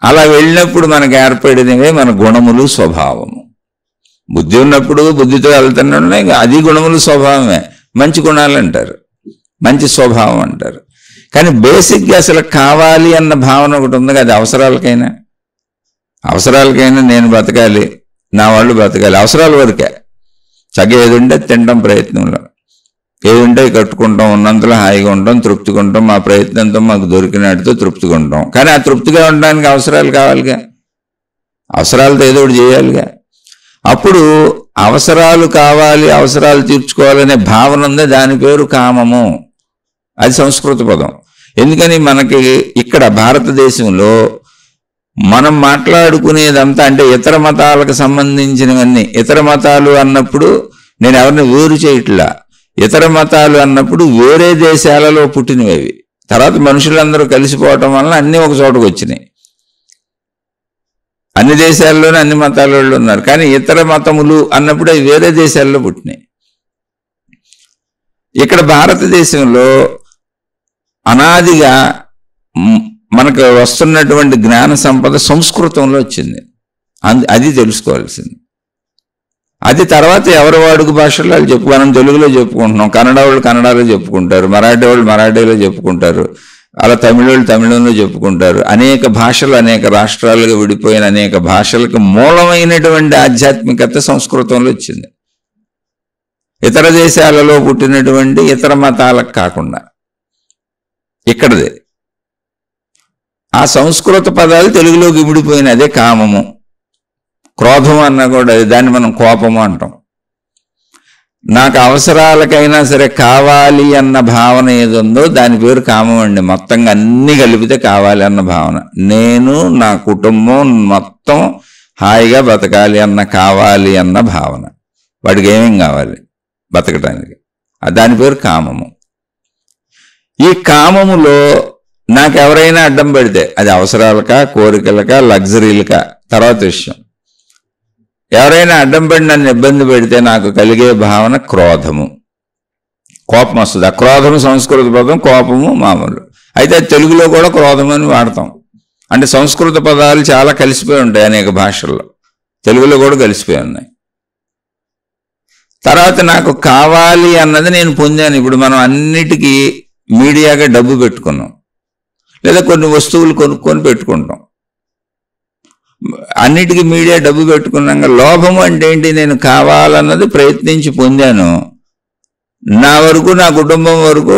అలా వెళ్ళినప్పుడు మనకు ఏర్పడినవే మన గుణములు, స్వభావము. బుద్ధి ఉన్నప్పుడు బుద్ధితో వెళ్తున్నాడే, అది గుణములు, స్వభావమే. మంచి గుణాలు అంటారు, మంచి స్వభావం అంటారు. కానీ బేసిక్గా అసలు కావాలి అన్న భావన ఒకటి ఉంది. అది అవసరాలకైనా నేను బతకాలి, నా వాళ్ళు బతకాలి, అవసరాల వరకే. చక్కగా ఏదుంటే తినడం ప్రయత్నంలో, ఏదుంటే కట్టుకుంటాం, ఉన్నంతలో హాయిగా ఉంటాం, తృప్తిగా ఉంటాం, మా ప్రయత్నంతో మాకు దొరికినట్టుతో తృప్తిగా ఉంటాం. కానీ ఆ తృప్తిగా ఉండడానికి అవసరాలు కావాలిగా, అవసరాలతో ఏదో ఒకటి చేయాలిగా. అప్పుడు అవసరాలు కావాలి, అవసరాలు తీర్చుకోవాలనే భావన ఉంది, దాని పేరు కామము. అది సంస్కృత పదం. ఎందుకని మనకి ఇక్కడ భారతదేశంలో మనం మాట్లాడుకునేదంతా అంటే ఇతర మతాలకు సంబంధించినవన్నీ. ఇతర మతాలు అన్నప్పుడు నేను ఎవరిని వేరు చేయట్లా. ఇతర మతాలు అన్నప్పుడు వేరే దేశాలలో పుట్టినవి. తర్వాత మనుషులందరూ కలిసిపోవటం వలన అన్నీ ఒక చోటకు వచ్చినాయి. అన్ని దేశాల్లోనే అన్ని మతాల వాళ్ళు ఉన్నారు. కానీ ఇతర మతములు అన్నప్పుడు అవి వేరే దేశాల్లో పుట్టినాయి. ఇక్కడ భారతదేశంలో అనాదిగా మనకు వస్తున్నటువంటి జ్ఞాన సంపద సంస్కృతంలో వచ్చింది. అది తెలుసుకోవాల్సింది. అది తర్వాత ఎవరి వాడుక భాషల్లో వాళ్ళు మనం తెలుగులో చెప్పుకుంటున్నాం, కన్నడ వాళ్ళు కన్నడలో చెప్పుకుంటారు, మరాఠీ వాళ్ళు మరాఠీలో చెప్పుకుంటారు, అలా తమిళ వాళ్ళు తమిళంలో చెప్పుకుంటారు. అనేక భాషలు అనేక రాష్ట్రాలుగా విడిపోయిన అనేక భాషలకు మూలమైనటువంటి ఆధ్యాత్మికత సంస్కృతంలో వచ్చింది. ఇతర దేశాలలో పుట్టినటువంటి ఇతర మతాలకు కాకుండా ఇక్కడదే ఆ సంస్కృత పదాలు తెలుగులోకి విడిపోయిన అదే కామము. క్రోధం అన్నా కూడా దాన్ని మనం కోపము అంటాం. నాకు అవసరాలకైనా సరే కావాలి అన్న భావన ఏది ఉందో దాని పేరు కామం అండి. మొత్తంగా అన్ని కలిపితే కావాలి అన్న భావన. నేను నా కుటుంబం మొత్తం హాయిగా బతకాలి అన్న కావాలి అన్న భావన. వాడికి ఏమేం కావాలి బతకటానికి, దాని పేరు కామము. ఈ కామములో నాకు ఎవరైనా అడ్డం పెడితే అది అవసరాలకా కోరికలకా లగ్జరీలకా తర్వాత విషయం. ఎవరైనా అడ్డం పడి నన్ను ఇబ్బంది పెడితే నాకు కలిగే భావన క్రోధము, కోపం వస్తుంది. ఆ క్రోధము సంస్కృత పదం, కోపము మామూలు. అయితే తెలుగులో కూడా క్రోధం అని వాడతాం. అంటే సంస్కృత పదాలు చాలా కలిసిపోయి ఉంటాయి అనేక భాషల్లో, తెలుగులో కూడా కలిసిపోయి ఉన్నాయి. తర్వాత నాకు కావాలి అన్నది నేను పొందాను. ఇప్పుడు మనం అన్నిటికీ మీడియాగా డబ్బు పెట్టుకున్నాం, లేదా కొన్ని వస్తువులు కొనుక్కొని పెట్టుకుంటాం. అన్నిటికీ మీడియా డబ్బు పెట్టుకున్నాక లోభము అంటే ఏంటి? నేను కావాలన్నది ప్రయత్నించి పొందాను, నా వరకు నా కుటుంబం వరకు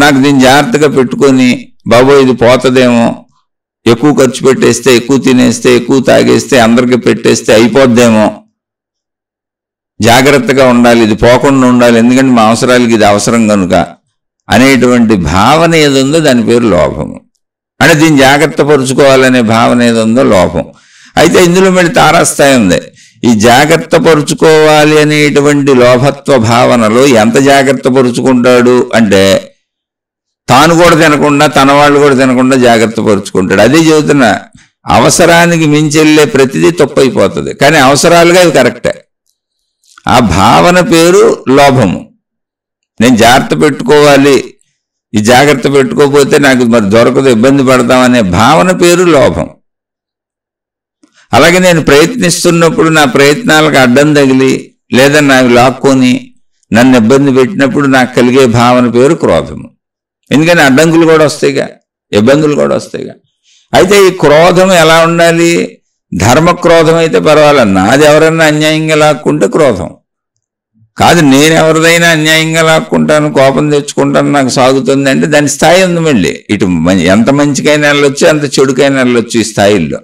నాకు దీన్ని జాగ్రత్తగా పెట్టుకొని బాబోయ్ ఇది పోతుందేమో, ఎక్కువ ఖర్చు పెట్టేస్తే, ఎక్కువ తినేస్తే, ఎక్కువ తాగేస్తే, అందరికీ పెట్టేస్తే అయిపోద్దేమో, జాగ్రత్తగా ఉండాలి, ఇది పోకుండా ఉండాలి, ఎందుకంటే మా అవసరాలకి ఇది అవసరం కనుక అనేటువంటి భావన ఏది ఉందో దాని పేరు లోభము. అంటే దీన్ని జాగ్రత్త పరుచుకోవాలనే భావన ఏది ఉందో లోభం. అయితే ఇందులో మళ్ళీ తారాస్థాయి ఉంది. ఈ జాగ్రత్త పరుచుకోవాలి అనేటువంటి లోభత్వ భావనలో ఎంత జాగ్రత్త పరుచుకుంటాడు అంటే తాను కూడా తినకుండా తన వాళ్ళు కూడా తినకుండా జాగ్రత్త పరుచుకుంటాడు. అదే చెబుతున్నా, అవసరానికి మించెళ్ళే ప్రతిదీ తప్పు అయిపోతుంది, కానీ అవసరాలుగా ఇవి కరెక్టే. ఆ భావన పేరు లోభము. నేను జాగ్రత్త పెట్టుకోవాలి, ఈ జాగ్రత్త పెట్టుకోకపోతే నాకు మరి దొరకదు, ఇబ్బంది పడతామనే భావన పేరు లోభం. అలాగే నేను ప్రయత్నిస్తున్నప్పుడు నా ప్రయత్నాలకు అడ్డం తగిలి లేదా నాకు లాక్కొని నన్ను ఇబ్బంది పెట్టినప్పుడు నాకు కలిగే భావన పేరు క్రోధము. ఎందుకని అడ్డంకులు కూడా వస్తాయిగా, ఇబ్బందులు కూడా వస్తాయిగా. అయితే ఈ క్రోధం ఎలా ఉండాలి? ధర్మక్రోధం అయితే పర్వాలేదు, నాది ఎవరన్నా అన్యాయంగా లాక్కుంటే క్రోధం కాదు. నేను ఎవరిదైనా అన్యాయంగా లాక్కుంటాను, కోపం తెచ్చుకుంటాను, నాకు సాగుతుంది అంటే దాని స్థాయి ఉంది. మళ్ళీ ఇటు ఎంత మంచికైనా వెళ్ళొచ్చు, ఎంత చెడుకైనా వెళ్ళొచ్చు ఈ స్థాయిల్లో.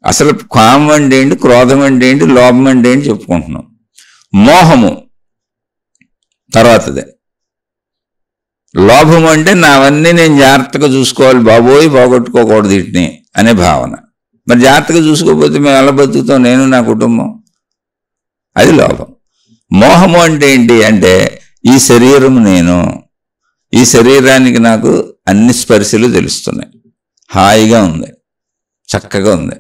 అసలు కామం అంటే ఏంటి, క్రోధం అంటే ఏంటి, లోభం అంటే ఏంటి చెప్పుకుంటున్నాం. మోహము తర్వాతదే. లోభం అంటే నావన్నీ నేను జాగ్రత్తగా చూసుకోవాలి, బాబోయ్ పోగొట్టుకోకూడదు వీటిని అనే భావన. మరి జాగ్రత్తగా చూసుకోకపోతే మేము ఎలా బతుకుతాం, నేను నా కుటుంబం? అది లోభం. మోహము అంటే ఏంటి అంటే ఈ శరీరం నేను, ఈ శరీరానికి నాకు అన్ని స్పర్శలు తెలుస్తున్నాయి, హాయిగా ఉంది, చక్కగా ఉంది,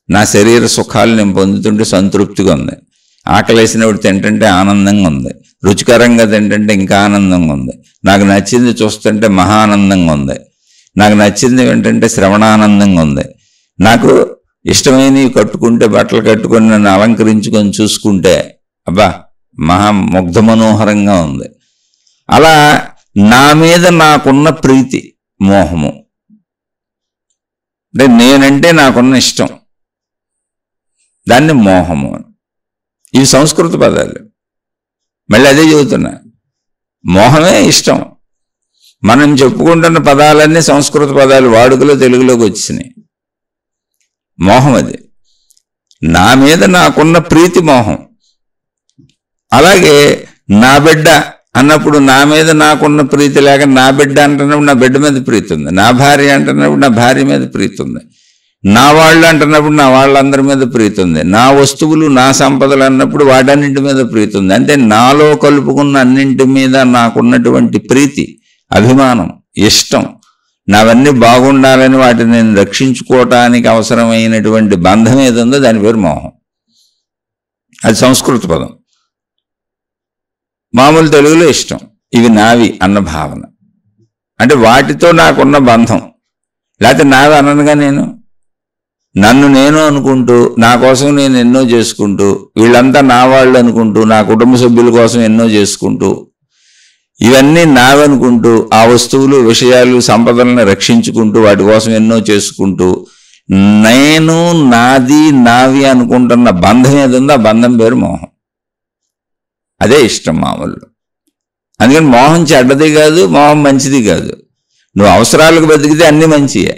నా శరీర సుఖాలు నేను పొందుతుంటే సంతృప్తిగా ఉంది, ఆకలేసినప్పుడు తింటుంటే ఆనందంగా ఉంది, రుచికరంగా తింటుంటే ఇంకా ఆనందంగా ఉంది, నాకు నచ్చింది చూస్తుంటే మహానందంగా ఉంది, నాకు నచ్చింది ఏంటంటే శ్రవణానందంగా ఉంది, నాకు ఇష్టమైనవి కట్టుకుంటే బట్టలు కట్టుకొని నన్ను అలంకరించుకొని చూసుకుంటే అబ్బా మహా ముగ్ధ మనోహరంగా ఉంది. అలా నా మీద నాకున్న ప్రీతి మోహము. అంటే నేనంటే నాకున్న ఇష్టం, దాన్ని మోహము. ఇవి సంస్కృత పదాలు. మళ్ళీ అదే చెబుతున్నా, మోహమే ఇష్టం. మనం చెప్పుకుంటున్న పదాలన్నీ సంస్కృత పదాలు వాడుకలో తెలుగులోకి వచ్చినాయి. మోహం అది. నా మీద నాకున్న ప్రీతి మోహం. అలాగే నా బిడ్డ అన్నప్పుడు నా మీద నాకున్న ప్రీతి లేక నా బిడ్డ అంటున్నప్పుడు నా బిడ్డ మీద ప్రీతి ఉంది, నా భార్య అంటున్నప్పుడు నా భార్య మీద ప్రీతి ఉంది, నా వాళ్ళు అంటున్నప్పుడు నా వాళ్ళందరి మీద ప్రీతి ఉంది, నా వస్తువులు నా సంపదలు అన్నప్పుడు వాటన్నింటి మీద ప్రీతి ఉంది. అంటే నాలో కలుపుకున్న అన్నింటి మీద నాకున్నటువంటి ప్రీతి, అభిమానం, ఇష్టం, నావన్నీ బాగుండాలని వాటిని నేను రక్షించుకోవటానికి అవసరమైనటువంటి బంధం ఏది ఉందో దాని పేరు మోహం. అది సంస్కృత పదం. మామూలు తెలుగులో ఇష్టం. ఇవి నావి అన్న భావన. అంటే వాటితో నాకున్న బంధం. లేకపోతే నావి అనగా నన్ను నేను అనుకుంటూ, నా కోసం నేను ఎన్నో చేసుకుంటూ, వీళ్ళంతా నా వాళ్ళు అనుకుంటూ, నా కుటుంబ సభ్యుల కోసం ఎన్నో చేసుకుంటూ, ఇవన్నీ నావనుకుంటూ, ఆ వస్తువులు, విషయాలు, సంపదలను రక్షించుకుంటూ, వాటి కోసం ఎన్నో చేసుకుంటూ, నేను నాది నావి అనుకుంటున్న బంధం ఏది ఉందో ఆ బంధం పేరు మోహం. అదే ఇష్టం మామూలు. అందుకని మోహం చెడ్డది కాదు, మోహం మంచిది కాదు. నువ్వు అవసరాలకు బతికితే అన్నీ మంచియే.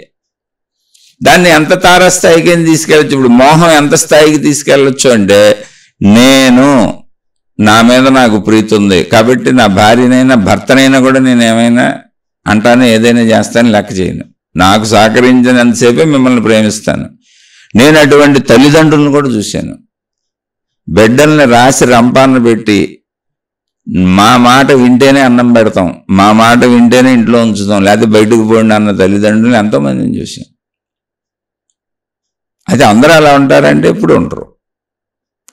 దాన్ని ఎంత తారస్థాయికి తీసుకెళ్ళచ్చు. ఇప్పుడు మోహం ఎంత స్థాయికి తీసుకెళ్ళచ్చు అంటే, నేను నా మీద నాకు ప్రీతి ఉంది కాబట్టి నా భార్యనైనా భర్తనైనా కూడా నేను ఏమైనా అంటాను, ఏదైనా చేస్తాను, లెక్క చేయను. నాకు సహకరించినంతసేపే మిమ్మల్ని ప్రేమిస్తాను. నేను అటువంటి తల్లిదండ్రులను కూడా చూశాను. బిడ్డల్ని రాసి రంపాన్ని పెట్టి మా మాట వింటేనే అన్నం పెడతాం, మా మాట వింటేనే ఇంట్లో ఉంచుతాం, లేకపోతే బయటకు పోండి అన్న తల్లిదండ్రులు ఎంతోమందిని చూశాను. అయితే అందరూ అలా ఉంటారంటే ఎప్పుడు ఉండరు.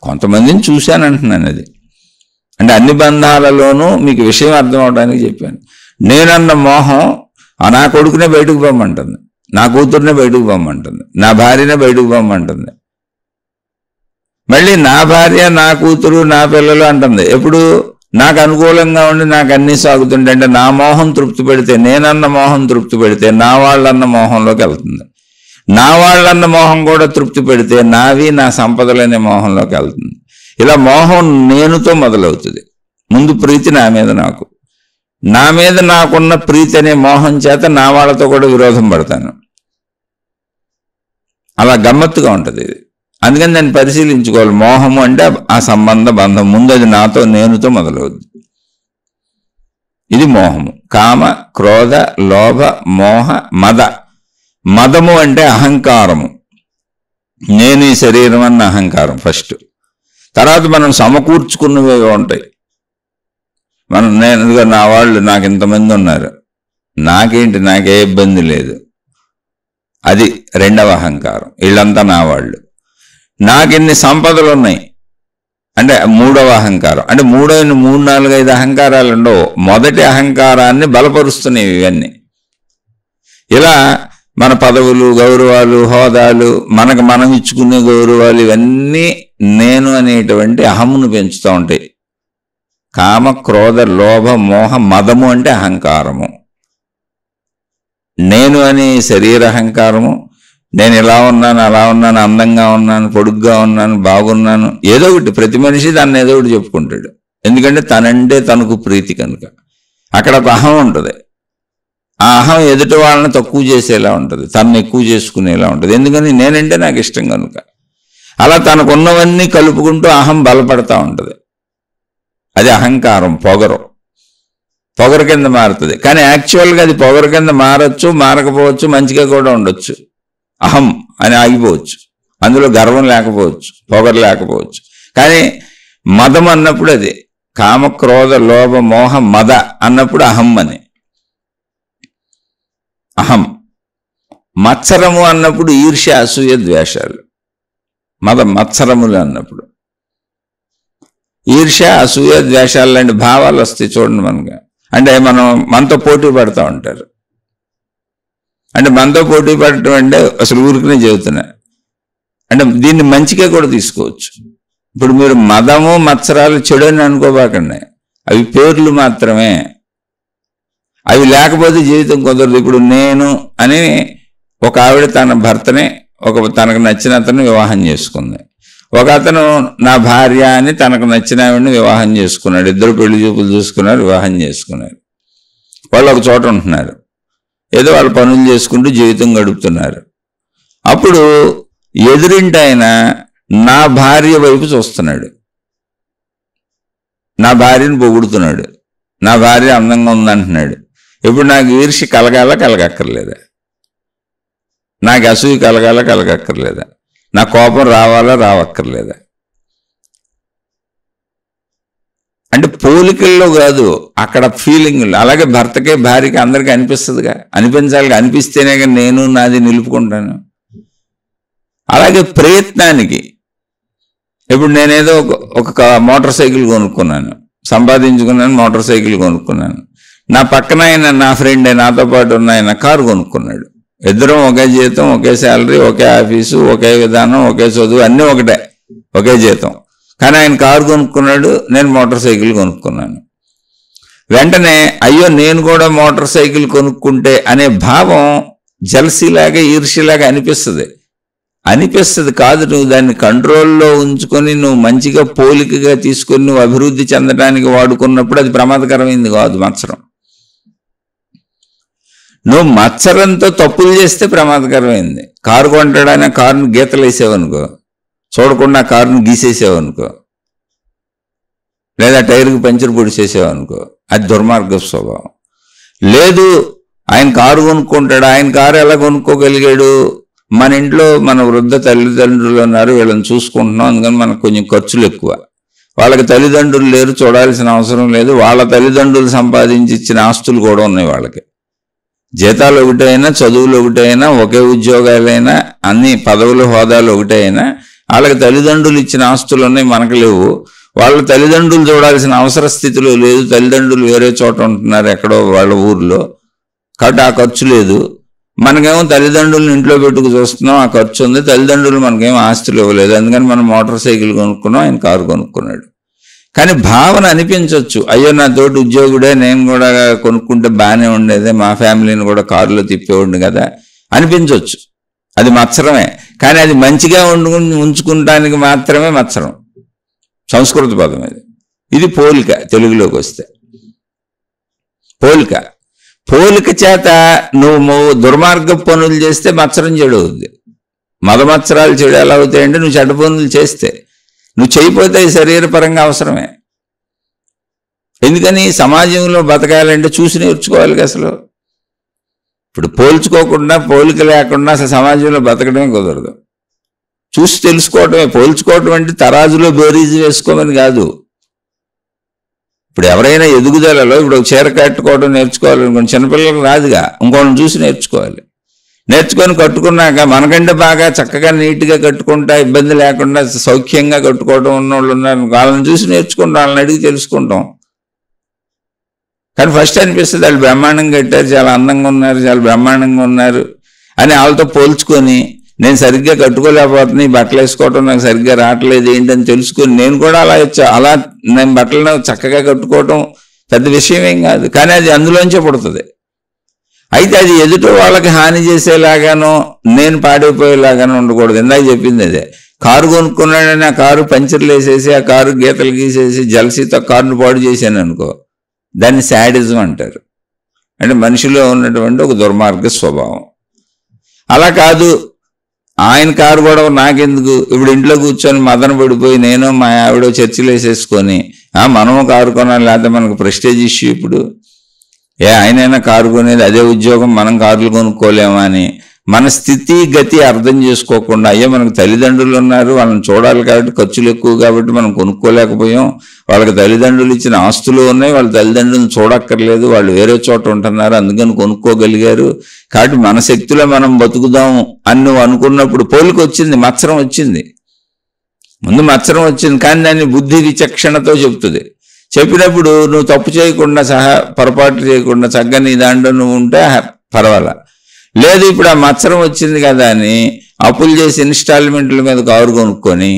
కొంతమందిని చూశాను అంటున్నాను. అది అంటే అన్ని బంధాలలోనూ మీకు విషయం అర్థం అవడానికి చెప్పాను. నేనన్న మోహం నా కొడుకునే బయటకు పోమంటుంది, నా కూతురునే బయటకు పోమంటుంది, నా భార్యనే బయటకు పోమంటుంది. మళ్ళీ నా భార్య, నా కూతురు, నా పిల్లలు అంటుంది. ఎప్పుడు నాకు అనుకూలంగా ఉండి నాకు అన్నీ సాగుతుంటే, అంటే నా మోహం తృప్తి పెడితే, నేనన్న మోహం తృప్తి పెడితే నా వాళ్ళన్న మోహంలోకి వెళ్తుంది. నా వాళ్ళన్న మోహం కూడా తృప్తి పెడితే నావి, నా సంపదలనే మోహంలోకి వెళ్తుంది. ఇలా మోహం నేనుతో మొదలవుతుంది. ముందు ప్రీతి నా మీద నాకు, నా మీద నాకున్న ప్రీతి అనే మోహం చేత నా వాళ్ళతో కూడా విరోధం పడతాను. అలా గమ్మత్తుగా ఉంటుంది ఇది. అందుకని దాన్ని పరిశీలించుకోవాలి. మోహము అంటే ఆ సంబంధ బంధం. ముందు అది నాతో, నేనుతో మొదలవుద్ది. ఇది మోహము. కామ, క్రోధ, లోభ, మోహ, మద. మదము అంటే అహంకారము. నేను ఈ శరీరం అన్న అహంకారం ఫస్ట్. తర్వాత మనం సమకూర్చుకున్నవే ఉంటాయి. నేను నా వాళ్ళు, నాకు ఇంతమంది ఉన్నారు, నాకేంటి, నాకే ఇబ్బంది లేదు, అది రెండవ అహంకారం. వీళ్ళంతా నా వాళ్ళు. నాకెన్ని సంపదలు ఉన్నాయి అంటే మూడవ అహంకారం. అంటే 3, 4, 5 అహంకారాలు ఉండవు. మొదటి అహంకారాన్ని బలపరుస్తున్నాయి ఇవన్నీ. ఇలా మన పదవులు, గౌరవాలు, హోదాలు, మనకు మనం ఇచ్చుకునే గౌరవాలు, ఇవన్నీ నేను అనేటువంటి అహమును పెంచుతూ ఉంటాయి. కామ, క్రోధ, లోభ, మోహ, మదము అంటే అహంకారము. నేను అనే శరీర అహంకారము. నేను ఇలా ఉన్నాను, అలా ఉన్నాను, అందంగా ఉన్నాను, పొడుగ్గా ఉన్నాను, బాగున్నాను, ఏదో ఒకటి. ప్రతి మనిషి దాన్ని ఏదో ఒకటి చెప్పుకుంటాడు. ఎందుకంటే తనంటే తనకు ప్రీతి కనుక. అక్కడ ఒక అహం ఉంటుంది. ఆ అహం ఎదుటి వాళ్ళని తక్కువ చేసేలా ఉంటుంది, తనను ఎక్కువ చేసుకునేలా ఉంటుంది. ఎందుకని నేనంటే నాకు ఇష్టం కనుక. అలా తనకున్నవన్నీ కలుపుకుంటూ అహం బలపడతా ఉంటుంది. అది అహంకారం, పొగరు. పొగరు కింద మారుతుంది. కానీ యాక్చువల్గా అది పొగరు కింద మారచ్చు, మారకపోవచ్చు, మంచిగా కూడా ఉండొచ్చు. అహం అని ఆగిపోవచ్చు. అందులో గర్వం లేకపోవచ్చు, పొగరు లేకపోవచ్చు. కానీ మదం అన్నప్పుడు అది కామ, క్రోధ, లోభ, మోహ, మద అన్నప్పుడు అహం అని. అహం. మత్సరము అన్నప్పుడు ఈర్ష్య, అసూయ, ద్వేషాలు. మత్సరములు అన్నప్పుడు ఈర్ష్య, అసూయ, ద్వేషాలు లాంటి భావాలు వస్తాయి చూడండి మనకి. అంటే మనతో పోటీ పడుతూ ఉంటారు. అంటే మనతో పోటీ పడటం అంటే అసలు ఊరికనే చెబుతున్నా. అంటే దీన్ని మంచిగా కూడా తీసుకోవచ్చు. ఇప్పుడు మీరు మదము, మత్సరాలు చెడు అని అనుకోబాకండి. అవి పేర్లు మాత్రమే. అవి లేకపోతే జీవితం కుదరదు. ఇప్పుడు నేను అని ఒక ఆవిడ తన భర్తని, తనకు నచ్చిన అతను వివాహం చేసుకుంది. ఒక అతను నా భార్య అని తనకు నచ్చిన ఆవిడని వివాహం చేసుకున్నాడు. ఇద్దరు పెళ్లి చూపులు చూసుకున్నారు, వివాహం చేసుకున్నారు. వాళ్ళు ఒక చోట ఉంటున్నారు. ఏదో వాళ్ళు పనులు చేసుకుంటూ జీవితం గడుపుతున్నారు. అప్పుడు ఎదురింటి ఆయన నా భార్య వైపు చూస్తున్నాడు, నా భార్యను పొగుడుతున్నాడు, నా భార్య అందంగా ఉందంటున్నాడు. ఇప్పుడు నాకు ఈర్ష్య కలగక్కర్లేదా? నాకు అసూయ కలగక్కర్లేదా? నా కోపం రావక్కర్లేదా? అంటే పోలికల్లో కాదు, అక్కడ ఫీలింగ్లు. అలాగే భర్తకే భార్యకి అందరికీ అనిపిస్తుందిగా, అనిపించాలిగా. అనిపిస్తేనే కానీ నేను నాది నిలుపుకుంటాను. అలాగే ప్రయత్నానికి, ఇప్పుడు నేనేదో ఒక మోటార్ సైకిల్ కొనుక్కున్నాను, సంపాదించుకున్నాను, మోటార్ సైకిల్ కొనుక్కున్నాను. నా పక్కన ఆయన, నా ఫ్రెండ్, నాతో పాటు ఉన్న ఆయన కారు కొనుక్కున్నాడు. ఇద్దరం ఒకే జీతం, ఒకే శాలరీ, ఒకే ఆఫీసు, ఒకే విధానం, ఒకే చదువు, అన్నీ ఒకటే, ఒకే జీతం. కానీ ఆయన కారు కొనుక్కున్నాడు, నేను మోటార్ సైకిల్ కొనుక్కున్నాను. వెంటనే అయ్యో నేను కూడా మోటార్ సైకిల్ కొనుక్కుంటే అనే భావం జలసీలాగా, ఈర్ష్యలాగా అనిపిస్తుంది కాదు. నువ్వు దాన్ని కంట్రోల్లో ఉంచుకొని నువ్వు మంచిగా పోలికగా తీసుకొని నువ్వు అభివృద్ధి చెందడానికి వాడుకున్నప్పుడు అది ప్రమాదకరమైంది కాదు. మత్సరం, నువ్వు మత్సరంతో తప్పులు చేస్తే ప్రమాదకరమైంది. కారు కొంటాడని కారును గీతలు వేసావనుకో, చూడకుండా కారును గీసేసావనుకో, లేదా టైర్కి పంచర్ పొడిచేసావనుకో, అది దుర్మార్గ స్వభావం. లేదు, ఆయన కారు కొనుక్కుంటాడు. ఆయన కారు ఎలా కొనుక్కోగలిగాడు? మన ఇంట్లో మన వృద్ధ తల్లిదండ్రులు ఉన్నారు, వీళ్ళని చూసుకుంటున్నాం, అందుకని మనకు కొంచెం ఖర్చులు ఎక్కువ. వాళ్ళకి తల్లిదండ్రులు లేరు, చూడాల్సిన అవసరం లేదు. వాళ్ళ తల్లిదండ్రులు సంపాదించి ఇచ్చిన ఆస్తులు కూడా ఉన్నాయి. వాళ్ళకి జీతాలు ఒకటైనా, చదువులు ఒకటైనా, ఒకే ఉద్యోగాలైనా, అన్ని పదవులు హోదాలు ఒకటైనా, వాళ్ళకి తల్లిదండ్రులు ఇచ్చిన ఆస్తులు ఉన్నాయి, మనకు లేవు. వాళ్ళ తల్లిదండ్రులు చూడాల్సిన అవసర స్థితిలో లేదు. తల్లిదండ్రులు వేరే చోట ఉంటున్నారు, ఎక్కడో వాళ్ళ ఊర్లో, కాబట్టి ఆ ఖర్చు లేదు. మనకేమో తల్లిదండ్రులను ఇంట్లో పెట్టుకు చూస్తున్నాం, ఆ ఖర్చు ఉంది. తల్లిదండ్రులు మనకేమో ఆస్తులు ఇవ్వలేదు, అందుకని మనం మోటార్ సైకిల్ కొనుక్కున్నాం, ఆయన కారు కొనుక్కున్నాడు. కానీ భావన అనిపించవచ్చు, అయ్యో నా తోటి ఉద్యోగుడే, నేను కూడా కొనుక్కుంటే బాగానే ఉండేదే, మా ఫ్యామిలీని కూడా కారులో తిప్పేవాడిని కదా అనిపించవచ్చు. అది మత్సరమే. కానీ అది మంచిగా ఉంచుకుంటానికి మాత్రమే మత్సరం. సంస్కృత పదం అది. ఇది పోలిక. తెలుగులోకి వస్తే పోలిక చేత నువ్వు దుర్మార్గ పనులు చేస్తే మత్సరం చెడు అవుద్ది. మదమత్సరాలు చెడు ఎలా అవుతాయంటే నువ్వు చెడ్డ పనులు చేస్తే. నువ్వు చేయకపోతే శరీరపరంగా అవసరమే. ఎందుకని? సమాజంలో బతకాలంటే చూసి నేర్చుకోవాలి. అసలు ఇప్పుడు పోల్చుకోకుండా, పోలిక లేకుండా అసలు సమాజంలో బతకడమే కుదరదు. చూసి తెలుసుకోవటమే. పోల్చుకోవటం అంటే తరాజులో బేరీజు వేసుకోమని కాదు. ఇప్పుడు ఎవరైనా ఎదుగుదలలో, ఇప్పుడు ఒక చీర కట్టుకోవడం నేర్చుకోవాలనుకోండి, చిన్నపిల్లలకు రాదుగా, ఇంకోళ్ళని చూసి నేర్చుకోవాలి. నేర్చుకొని కట్టుకున్నాక మనకంటే బాగా చక్కగా నీట్గా కట్టుకుంటా, ఇబ్బంది లేకుండా సౌఖ్యంగా కట్టుకోవడం ఉన్నోళ్ళు ఉన్నారు, వాళ్ళని చూసి నేర్చుకుంటాం, వాళ్ళని అడిగి తెలుసుకుంటాం. కానీ ఫస్ట్ అనిపిస్తుంది వాళ్ళు బ్రహ్మాండంగా కట్టారు, చాలా అందంగా ఉన్నారు, చాలా బ్రహ్మాండంగా ఉన్నారు అని వాళ్ళతో పోల్చుకొని, నేను సరిగ్గా కట్టుకోలేకపోతున్నా, ఈ బట్టలు వేసుకోవటం నాకు సరిగ్గా రావట్లేదు ఏంటని తెలుసుకొని నేను కూడా అలా నేను బట్టలను చక్కగా కట్టుకోవటం పెద్ద విషయం ఏం కాదు. కానీ అది అందులోంచే పుడుతుంది. అయితే అది ఎదుట వాళ్ళకి హాని చేసేలాగానో, నేను పాడైపోయేలాగానో ఉండకూడదు. ఇందాక చెప్పింది అదే. కారు కొనుక్కున్నాడని ఆ కారు పంచర్లు వేసేసి, ఆ కారు గీతలు గీసేసి, జలసీతో కారును పాడు చేశాను అనుకో, దాన్ని శాడిజం అంటారు. అంటే మనిషిలో ఉన్నటువంటి ఒక దుర్మార్గ స్వభావం. అలా కాదు, ఆయన కారు కూడా నాకెందుకు, ఇప్పుడు ఇంట్లో కూర్చొని మదన పడిపోయి నేను మా ఆవిడ చర్చలు వేసేసుకొని మనము కారు కొనాలి, లేకపోతే మనకు ప్రెస్టేజ్ ఇష్యూ. ఇప్పుడు ఆయనైనా కారు కొనేది, అదే ఉద్యోగం, మనం కార్లు కొనుక్కోలేమా అని మన స్థితి గతి అర్థం చేసుకోకుండా, అయ్యో మనకు తల్లిదండ్రులు ఉన్నారు, వాళ్ళని చూడాలి కాబట్టి ఖర్చులు ఎక్కువ కాబట్టి మనం కొనుక్కోలేకపోయాం, వాళ్ళకి తల్లిదండ్రులు ఇచ్చిన ఆస్తులు ఉన్నాయి, వాళ్ళ తల్లిదండ్రులను చూడక్కర్లేదు, వాళ్ళు వేరే చోట ఉంటున్నారు, అందుకని కొనుక్కోగలిగారు, కాబట్టి మన శక్తిలో మనం బతుకుదాం అని నువ్వు అనుకున్నప్పుడు పోలిక వచ్చింది, మత్సరం వచ్చింది. ముందు మత్సరం వచ్చింది, కానీ దాన్ని బుద్ధి విచక్షణతో చెప్తుంది. చెప్పినప్పుడు నువ్వు తప్పు చేయకుండా, పొరపాటు చేయకుండా చక్కగా నీ దాంట్లో నువ్వు ఉంటే పర్వాలా. లేదు, ఇప్పుడు ఆ మత్సరం వచ్చింది కదా అని అప్పులు చేసి ఇన్స్టాల్మెంట్ల మీద కారు కొనుక్కొని,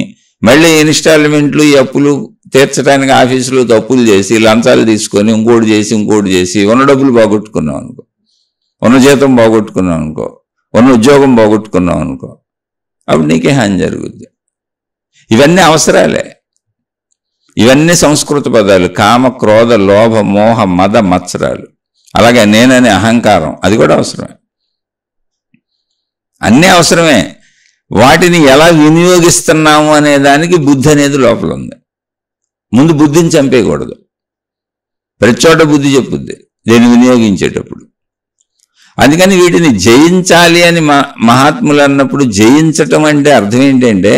మళ్ళీ ఇన్స్టాల్మెంట్లు, ఈ అప్పులు తీర్చడానికి ఆఫీసులో తప్పులు చేసి, లంచాలు తీసుకొని, ఇంకోటి చేసి ఉన్న డబ్బులు పోగొట్టుకున్నావు అనుకో, ఉన్న జీతం పోగొట్టుకున్నావు అనుకో, ఉన్న ఉద్యోగం పోగొట్టుకున్నావు అనుకో, అప్పుడు నీకే హాని జరుగుద్ది. ఇవన్నీ అవసరాలే. ఇవన్నీ సంస్కృత పదాలు. కామ, క్రోధ, లోభ, మోహ, మద, మత్సరాలు. అలాగే నేననే అహంకారం, అది కూడా అవసరమే. అన్నీ అవసరమే. వాటిని ఎలా వినియోగిస్తున్నాము అనే దానికి బుద్ధి అనేది లోపల ఉంది. ముందు బుద్ధిని చంపేయకూడదు. ప్రతి చోట బుద్ధి చెప్పుద్ది దీన్ని వినియోగించేటప్పుడు. అందుకని వీటిని జయించాలి అని మహాత్ములు అన్నప్పుడు, జయించటం అంటే అర్థం ఏంటంటే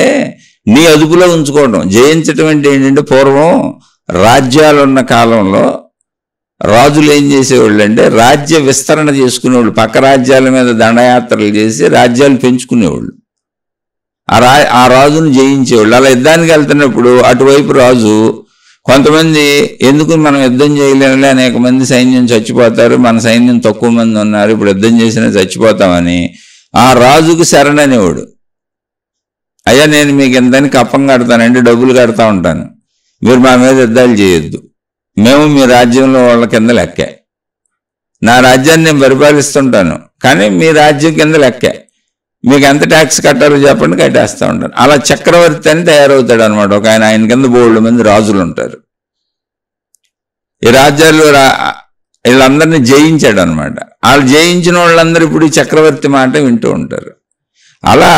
నీ అదుపులో ఉంచుకోవడం. జయించటం అంటే ఏంటంటే, పూర్వం రాజ్యాలు ఉన్న కాలంలో రాజులు ఏం చేసేవాళ్ళు అంటే రాజ్య విస్తరణ చేసుకునేవాళ్ళు. పక్క రాజ్యాల మీద దండయాత్రలు చేసి రాజ్యాలు పెంచుకునేవాళ్ళు. ఆ రాజును జయించేవాళ్ళు. అలా యుద్ధానికి వెళ్తున్నప్పుడు అటువైపు రాజు కొంతమంది ఎందుకు మనం యుద్ధం చేయలేములే, అనేక మంది సైన్యం చచ్చిపోతారు, మన సైన్యం తక్కువ మంది ఉన్నారు, ఇప్పుడు యుద్ధం చేసినా చచ్చిపోతామని ఆ రాజుకు శరణనేవాడు. అయ్యా నేను మీకు ఎంతని కప్పం కడతానండి, డబ్బులు కడతా ఉంటాను, మీరు మా మీద యుద్ధాలు చేయొద్దు, మేము మీ రాజ్యంలో వాళ్ళ కింద లెక్కే, నా రాజ్యాన్ని నేను పరిపాలిస్తుంటాను కానీ మీ రాజ్యం కింద లెక్కే, మీకు ఎంత ట్యాక్స్ కట్టాలో చెప్పండి కట్టేస్తూ ఉంటాను. అలా చక్రవర్తి అని తయారవుతాడు అనమాట ఒక ఆయన. ఆయన కింద బోల్డ్ మంది రాజులు ఉంటారు. ఈ రాజ్యాలు వీళ్ళందరినీ జయించాడు అనమాట. వాళ్ళు జయించిన వాళ్ళందరూ ఇప్పుడు ఈ చక్రవర్తి మాట వింటూ ఉంటారు. అలా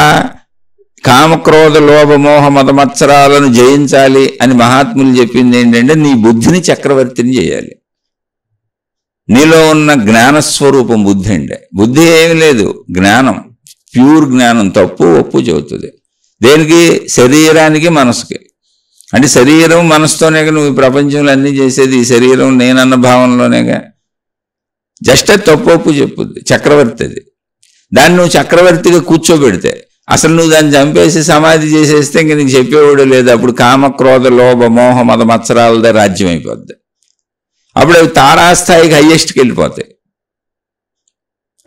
కామక్రోధ లోభ మోహ మతమత్సరాలను జయించాలి అని మహాత్ములు చెప్పింది ఏంటంటే నీ బుద్ధిని చక్రవర్తిని చేయాలి. నీలో ఉన్న జ్ఞానస్వరూపం బుద్ధి అంటే. బుద్ధి ఏమి లేదు, జ్ఞానం, ప్యూర్ జ్ఞానం. తప్పు ఒప్పు చెబుతుంది. దేనికి? శరీరానికి మనసుకి. అంటే శరీరం మనసుతోనేగా నువ్వు ప్రపంచంలో అన్నీ చేసేది. ఈ శరీరం నేనన్న భావనలోనేగా. జస్ట్ తప్పు ఒప్పు చెప్పుద్ది. చక్రవర్తి అది. దాన్ని నువ్వు చక్రవర్తిగా కూర్చోబెడితే, అసలు నువ్వు దాన్ని చంపేసి సమాధి చేసేస్తే ఇంక నీకు చెప్పేవాడు లేదు. అప్పుడు కామక్రోధ లోభ మోహ మద మత్సరాలదే రాజ్యం అయిపోద్ది. అప్పుడు అవి తారాస్థాయికి హయ్యెస్ట్కి వెళ్ళిపోతాయి.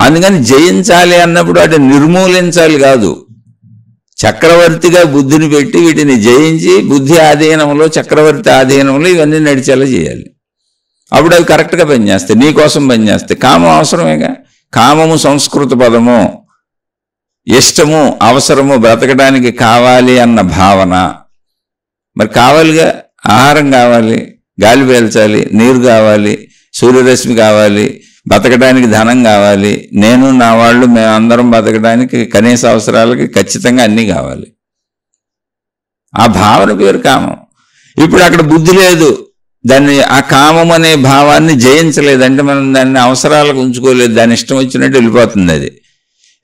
అందుకని జయించాలి అన్నప్పుడు అటు నిర్మూలించాలి కాదు, చక్రవర్తిగా బుద్ధిని పెట్టి వీటిని జయించి బుద్ధి ఆధీనంలో, చక్రవర్తి ఆధీనంలో ఇవన్నీ నడిచేలా చేయాలి. అప్పుడు అవి కరెక్ట్గా పనిచేస్తాయి, నీకోసం పనిచేస్తాయి. కామం అవసరమేగా. కామము సంస్కృత పదము. ఇష్టము, అవసరము, బ్రతకడానికి కావాలి అన్న భావన. మరి కావాలిగా, ఆహారం కావాలి, గాలి పీల్చాలి, నీరు కావాలి, సూర్యరశ్మి కావాలి, బతకడానికి ధనం కావాలి, నేను నా వాళ్ళు మేమందరం బతకడానికి కనీస అవసరాలకి ఖచ్చితంగా అన్నీ కావాలి. ఆ భావన పేరు కామం. ఇప్పుడు అక్కడ బుద్ధి లేదు, దాన్ని ఆ కామం అనే భావాన్ని జయించలేదంటే మనం దాన్ని అవసరాలకు ఉంచుకోలేదు, దాని ఇష్టం వచ్చినట్టు వెళ్ళిపోతుంది అది.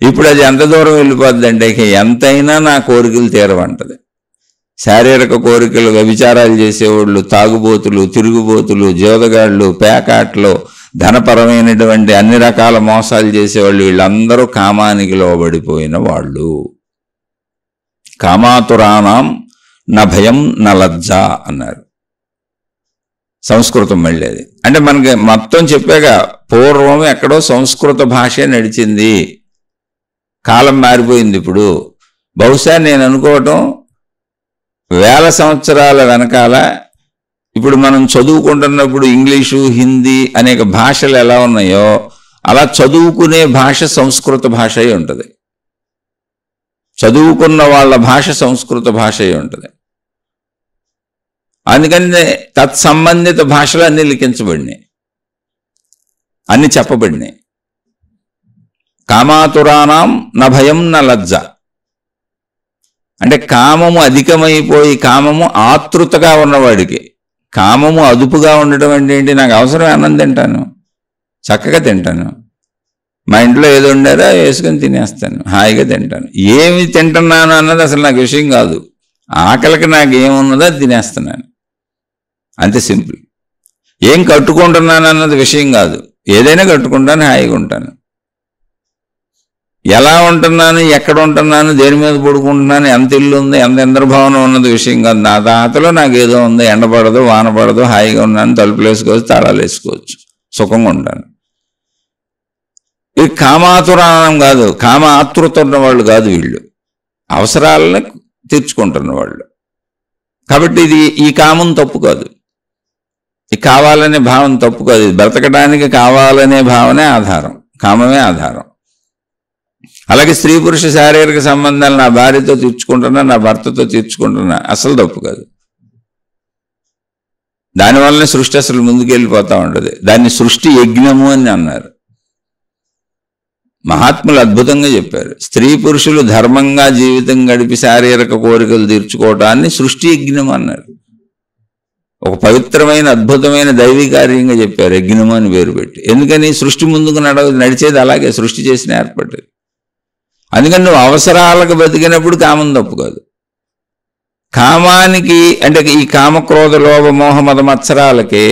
ఇప్పుడు అది ఎంత దూరం వెళ్ళిపోద్ది అంటే ఎంతైనా నా కోరికలు తీరవంటది. శారీరక కోరికలు, వ్యభిచారాలు చేసేవాళ్ళు, తాగుబోతులు, తిరుగుబోతులు, జోదగాళ్ళు, పేకాట్లు, ధనపరమైనటువంటి అన్ని రకాల మోసాలు చేసేవాళ్ళు, వీళ్ళందరూ కామానికి లోబడిపోయిన వాళ్ళు. కామాతురాణం న భయం న లజ్జ అన్నారు సంస్కృతం. మళ్ళీ అది అంటే మనకి మొత్తం చెప్పాక పూర్వం ఎక్కడో సంస్కృత భాషే నడిచింది, కాలం మారిపోయింది. ఇప్పుడు బహుశా నేను అనుకోవటం వేల సంవత్సరాల వెనకాల ఇప్పుడు మనం చదువుకుంటున్నప్పుడు ఇంగ్లీషు, హిందీ అనేక భాషలు ఎలా ఉన్నాయో అలా చదువుకునే భాష సంస్కృత భాష అయి ఉంటుంది. చదువుకున్న వాళ్ళ భాష సంస్కృత భాష అయి ఉంటుంది. అందుకని తత్సంబంధిత భాషలు అన్నీ లిఖించబడినాయి, అన్ని చెప్పబడినాయి. కామాతురాణం న భయం న లజ్జ అంటే కామము అధికమైపోయి, కామము ఆతృతగా ఉన్నవాడికి. కామము అదుపుగా ఉండటం అంటే ఏంటి? నాకు అవసరం అన్నం తింటాను, చక్కగా తింటాను, మా ఇంట్లో ఏదో ఉండారో వేసుకొని తినేస్తాను, హాయిగా తింటాను. ఏమి తింటున్నాను అన్నది అసలు నాకు విషయం కాదు. ఆకలికి నాకు ఏమున్నదో అది తినేస్తున్నాను, అంతే సింపుల్. ఏం కట్టుకుంటున్నాను అన్నది విషయం కాదు. ఏదైనా కట్టుకుంటాను, హాయిగా ఉంటాను. ఎలా ఉంటున్నాను, ఎక్కడ ఉంటున్నాను, దేని మీద పడుకుంటున్నాను, ఎంత ఇల్లు ఉంది, ఎంత ఇంద్రభవనం ఉన్నది విషయం కాదు. నా దాతలో నాకు ఏదో ఉంది, ఎండపడదు, వాన పడదు, హాయిగా ఉన్నాను, తలుపులు వేసుకోవచ్చు, తాళాలు వేసుకోవచ్చు, సుఖంగా ఉంటాను. ఇది కామాతురాణం కాదు, కామ ఆతృత ఉన్న వాళ్ళు కాదు వీళ్ళు, అవసరాలను తీర్చుకుంటున్న వాళ్ళు. కాబట్టి ఇది ఈ కామం తప్పు కాదు, ఈ కావాలనే భావన తప్పు కాదు. ఇది బ్రతకడానికి కావాలనే భావనే ఆధారం, కామమే ఆధారం. అలాగే స్త్రీ పురుష శారీరక సంబంధాలు నా భార్యతో తీర్చుకుంటున్నా, నా భర్తతో తీర్చుకుంటున్నా, అసలు తప్పు కాదు. దానివల్లనే సృష్టి అసలు ముందుకెళ్ళిపోతూ ఉంటుంది. దాన్ని సృష్టి యజ్ఞము అని అన్నారు. మహాత్ములు అద్భుతంగా చెప్పారు. స్త్రీ పురుషులు ధర్మంగా జీవితం గడిపి శారీరక కోరికలు తీర్చుకోవటాన్ని సృష్టి యజ్ఞం అన్నారు. ఒక పవిత్రమైన అద్భుతమైన దైవీకార్యంగా చెప్పారు, యజ్ఞం అని పేరు పెట్టి. ఎందుకని? సృష్టి ముందుకు నడిచేది అలాగే, సృష్టి చేసిన ఏర్పడ్డది. అందుకని నువ్వు అవసరాలకు బతికినప్పుడు కామం తప్పు కాదు. కామానికి అంటే ఈ కామక్రోధ లోభ మోహ మద మత్సరాలకి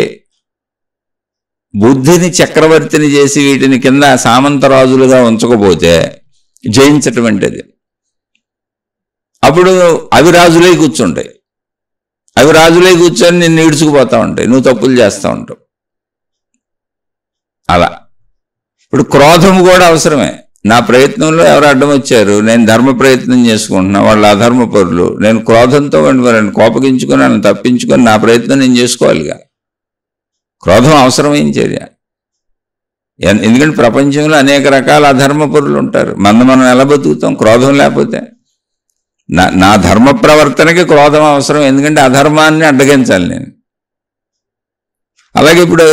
బుద్ధిని చక్రవర్తిని చేసి వీటిని కింద సామంతరాజులుగా ఉంచకపోతే జయించటం అంటేది. అప్పుడు అవి రాజులై కూర్చుంటాయి. అవి రాజులై కూర్చొని నిన్ను ఈడ్చుకుపోతూ ఉంటాయి, నువ్వు తప్పులు చేస్తూ ఉంటావు. అలా ఇప్పుడు క్రోధం కూడా అవసరమే. నా ప్రయత్నంలో ఎవరు అడ్డం వచ్చారు, నేను ధర్మ ప్రయత్నం చేసుకుంటున్నా, వాళ్ళు అధర్మ పరులు, నేను క్రోధంతో వాళ్ళని కోపగించుకొని వాళ్ళని తప్పించుకొని నా ప్రయత్నం నేను చేసుకోవాలిగా. క్రోధం అవసరమైన చర్య. ఎందుకంటే ప్రపంచంలో అనేక రకాల అధర్మ పరులు ఉంటారు. మనం ఎలా బతుకుతాం క్రోధం లేకపోతే? నా ధర్మ ప్రవర్తనకి క్రోధం అవసరం, ఎందుకంటే అధర్మాన్ని అడ్డగించాలి నేను. అలాగే ఇప్పుడు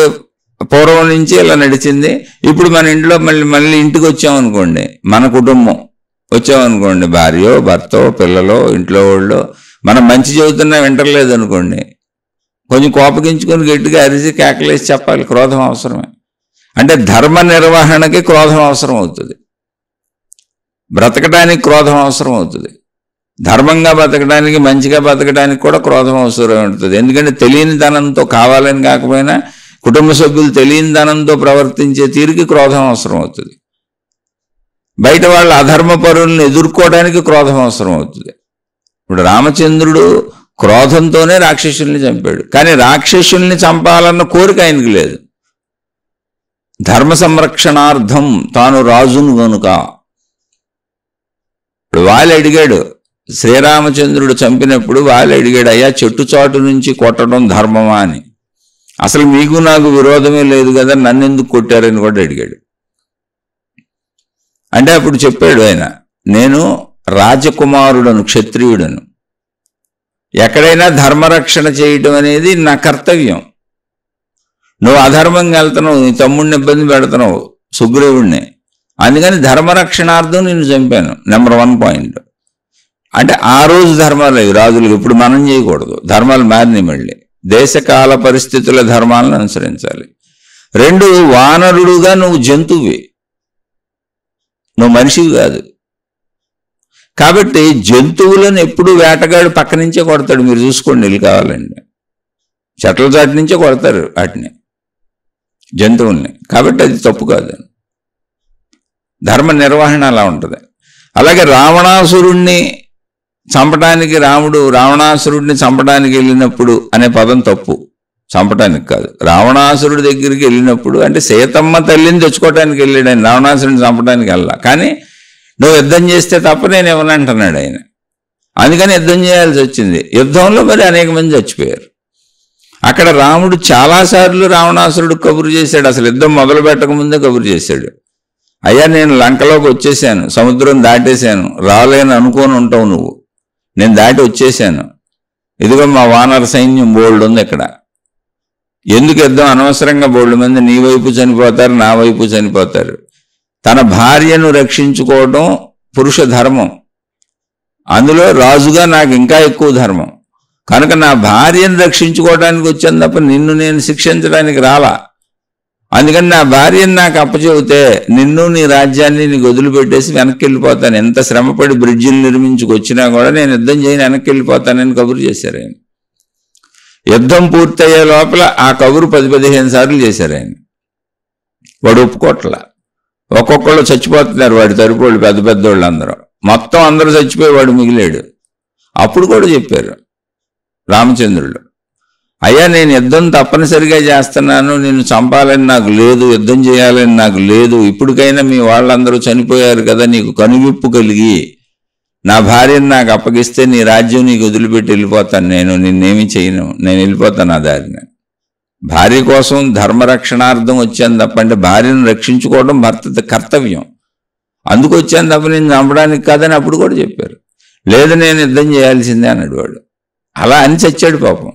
పూర్వం నుంచి ఇలా నడిచింది. ఇప్పుడు మన ఇంట్లో మళ్ళీ ఇంటికి వచ్చామనుకోండి, మన కుటుంబం వచ్చామనుకోండి, భార్యో భర్తో పిల్లలో ఇంట్లో వాళ్ళు మనం మంచి చెబుతున్నా వింటలేదు అనుకోండి, కొంచెం కోపగించుకొని గట్టిగా అరిసి కేకలేసి చెప్పాలి. క్రోధం అవసరమే. అంటే ధర్మ నిర్వహణకి క్రోధం అవసరం అవుతుంది, బ్రతకడానికి క్రోధం అవసరం అవుతుంది, ధర్మంగా బతకడానికి మంచిగా బతకడానికి కూడా క్రోధం అవసరం ఉంటుంది. ఎందుకంటే తెలియని ధనంతో, కావాలని కాకపోయినా కుటుంబ సభ్యులు తెలియని ధనంతో ప్రవర్తించే తీరుకి క్రోధం అవసరం అవుతుంది. బయట వాళ్ళ అధర్మ పరులను ఎదుర్కోవడానికి క్రోధం అవసరం అవుతుంది. ఇప్పుడు రామచంద్రుడు క్రోధంతోనే రాక్షసుల్ని చంపాడు, కానీ రాక్షసుల్ని చంపాలన్న కోరిక ఆయనకి లేదు. ధర్మ సంరక్షణార్థం తాను రాజును గనుక. ఇప్పుడు వాళ్ళు అడిగాడు, శ్రీరామచంద్రుడు చంపినప్పుడు వాళ్ళు అడిగాడు, అయ్యా చెట్టు చాటు నుంచి కొట్టడం ధర్మమా అని. అసలు మీకు నాకు విరోధమే లేదు కదా, నన్ను ఎందుకు కొట్టారని కూడా అడిగాడు. అంటే అప్పుడు చెప్పాడు ఆయన, నేను రాజకుమారుడను, క్షత్రియుడను, ఎక్కడైనా ధర్మరక్షణ చేయటం అనేది నా కర్తవ్యం. నువ్వు అధర్మంగా వెళ్తున్నావు, నీ తమ్ముడిని ఇబ్బంది పెడుతున్నావు, సుగ్రీవుడిని, అందుకని ధర్మరక్షణార్థం నేను చంపాను. Number 1 point. అంటే ఆ రోజు ధర్మాలు అవి రాజులకు, ఇప్పుడు మనం చేయకూడదు, ధర్మాలు మారినాయి. మళ్ళీ దేశకాల పరిస్థితుల ధర్మాలను అనుసరించాలి. 2, వానరుడుగా నువ్వు జంతువువి, నువ్వు మనిషివి కాదు. కాబట్టి జంతువులను ఎప్పుడు వేటగాడు పక్క నుంచే కొడతాడు. మీరు చూసుకోండి, ఇల్లు కావాలండి, చెట్ల చాటి నుంచే కొడతారు వాటిని, జంతువుల్ని. కాబట్టి అది తప్పు కాదు, ధర్మ నిర్వహణ అలా ఉంటుంది. అలాగే రావణాసురుణ్ణి చంపడానికి రావణాసురుడిని చంపడానికి వెళ్ళినప్పుడు అనే పదం తప్పు, చంపడానికి కాదు. రావణాసురుడి దగ్గరికి వెళ్ళినప్పుడు అంటే సీతమ్మ తల్లిని తెచ్చుకోవడానికి వెళ్ళాడు ఆయన, రావణాసురుడిని చంపడానికి వెళ్ళా. కానీ నువ్వు యుద్ధం చేస్తే తప్ప నేను ఇవ్వనంటున్నాడు ఆయన. అందుకని యుద్ధం చేయాల్సి వచ్చింది. యుద్ధంలో మరి అనేక మంది చచ్చిపోయారు. అక్కడ రాముడు చాలాసార్లు రావణాసురుడు కబురు చేశాడు, అసలు యుద్ధం మొదలు పెట్టకముందే కబురు చేశాడు. అయ్యా నేను లంకలోకి వచ్చేసాను, సముద్రం దాటేశాను, రాలేని అనుకోని ఉంటావు నువ్వు, నేను దాటి వచ్చేసాను, ఇదిగో మా వానర సైన్యం బోల్డ్ ఉంది ఇక్కడ, ఎందుకు యుద్ధం అనవసరంగా బోల్డ్ మంది నీ వైపు చనిపోతారు, నా వైపు చనిపోతారు. తన భార్యను రక్షించుకోవడం పురుష ధర్మం, అందులో రాజుగా నాకు ఇంకా ఎక్కువ ధర్మం. కనుక నా భార్యను రక్షించుకోవడానికి వచ్చాను తప్ప నిన్ను నేను శిక్షించడానికి రాలా. అందుకని నా భార్యను నాకు అప్పచెబితే నిన్ను నీ రాజ్యాన్ని నీకు వదిలిపెట్టేసి వెనక్కి వెళ్ళిపోతాను, ఎంత శ్రమపడి బ్రిడ్జిలు నిర్మించుకొచ్చినా కూడా నేను యుద్ధం చేయని వెనక్కి వెళ్ళిపోతానని కబురు చేశారు ఆయన. యుద్ధం పూర్తయ్యే లోపల ఆ కబురు 10-15 సార్లు చేశారు ఆయన. వాడు ఒప్పుకోట్ల, ఒక్కొక్కళ్ళు చచ్చిపోతున్నారు, వాడి తరపుళ్ళు పెద్ద పెద్దోళ్ళు అందరూ, మొత్తం అందరూ చచ్చిపోయి వాడు మిగిలాడు. అప్పుడు కూడా చెప్పారు రామచంద్రుడు, అయ్యా నేను యుద్ధం తప్పనిసరిగా చేస్తున్నాను, నిన్ను చంపాలని నాకు లేదు, యుద్ధం చేయాలని నాకు లేదు, ఇప్పటికైనా మీ వాళ్ళందరూ చనిపోయారు కదా, నీకు కనువిప్పు కలిగి నా భార్యను నాకు అప్పగిస్తే నీ రాజ్యం నీకు వదిలిపెట్టి వెళ్ళిపోతాను, నిన్నేమి చేయను, నేను వెళ్ళిపోతాను ఆ దారిని. భార్య కోసం ధర్మరక్షణార్థం వచ్చాను తప్ప, అంటే భార్యను రక్షించుకోవడం భర్త కర్తవ్యం, అందుకు వచ్చాను తప్ప నేను చంపడానికి కాదని అప్పుడు కూడా చెప్పారు. లేదు నేను యుద్ధం చేయాల్సిందే అన్నాడు వాడు. అలా అని చచ్చాడు పాపం.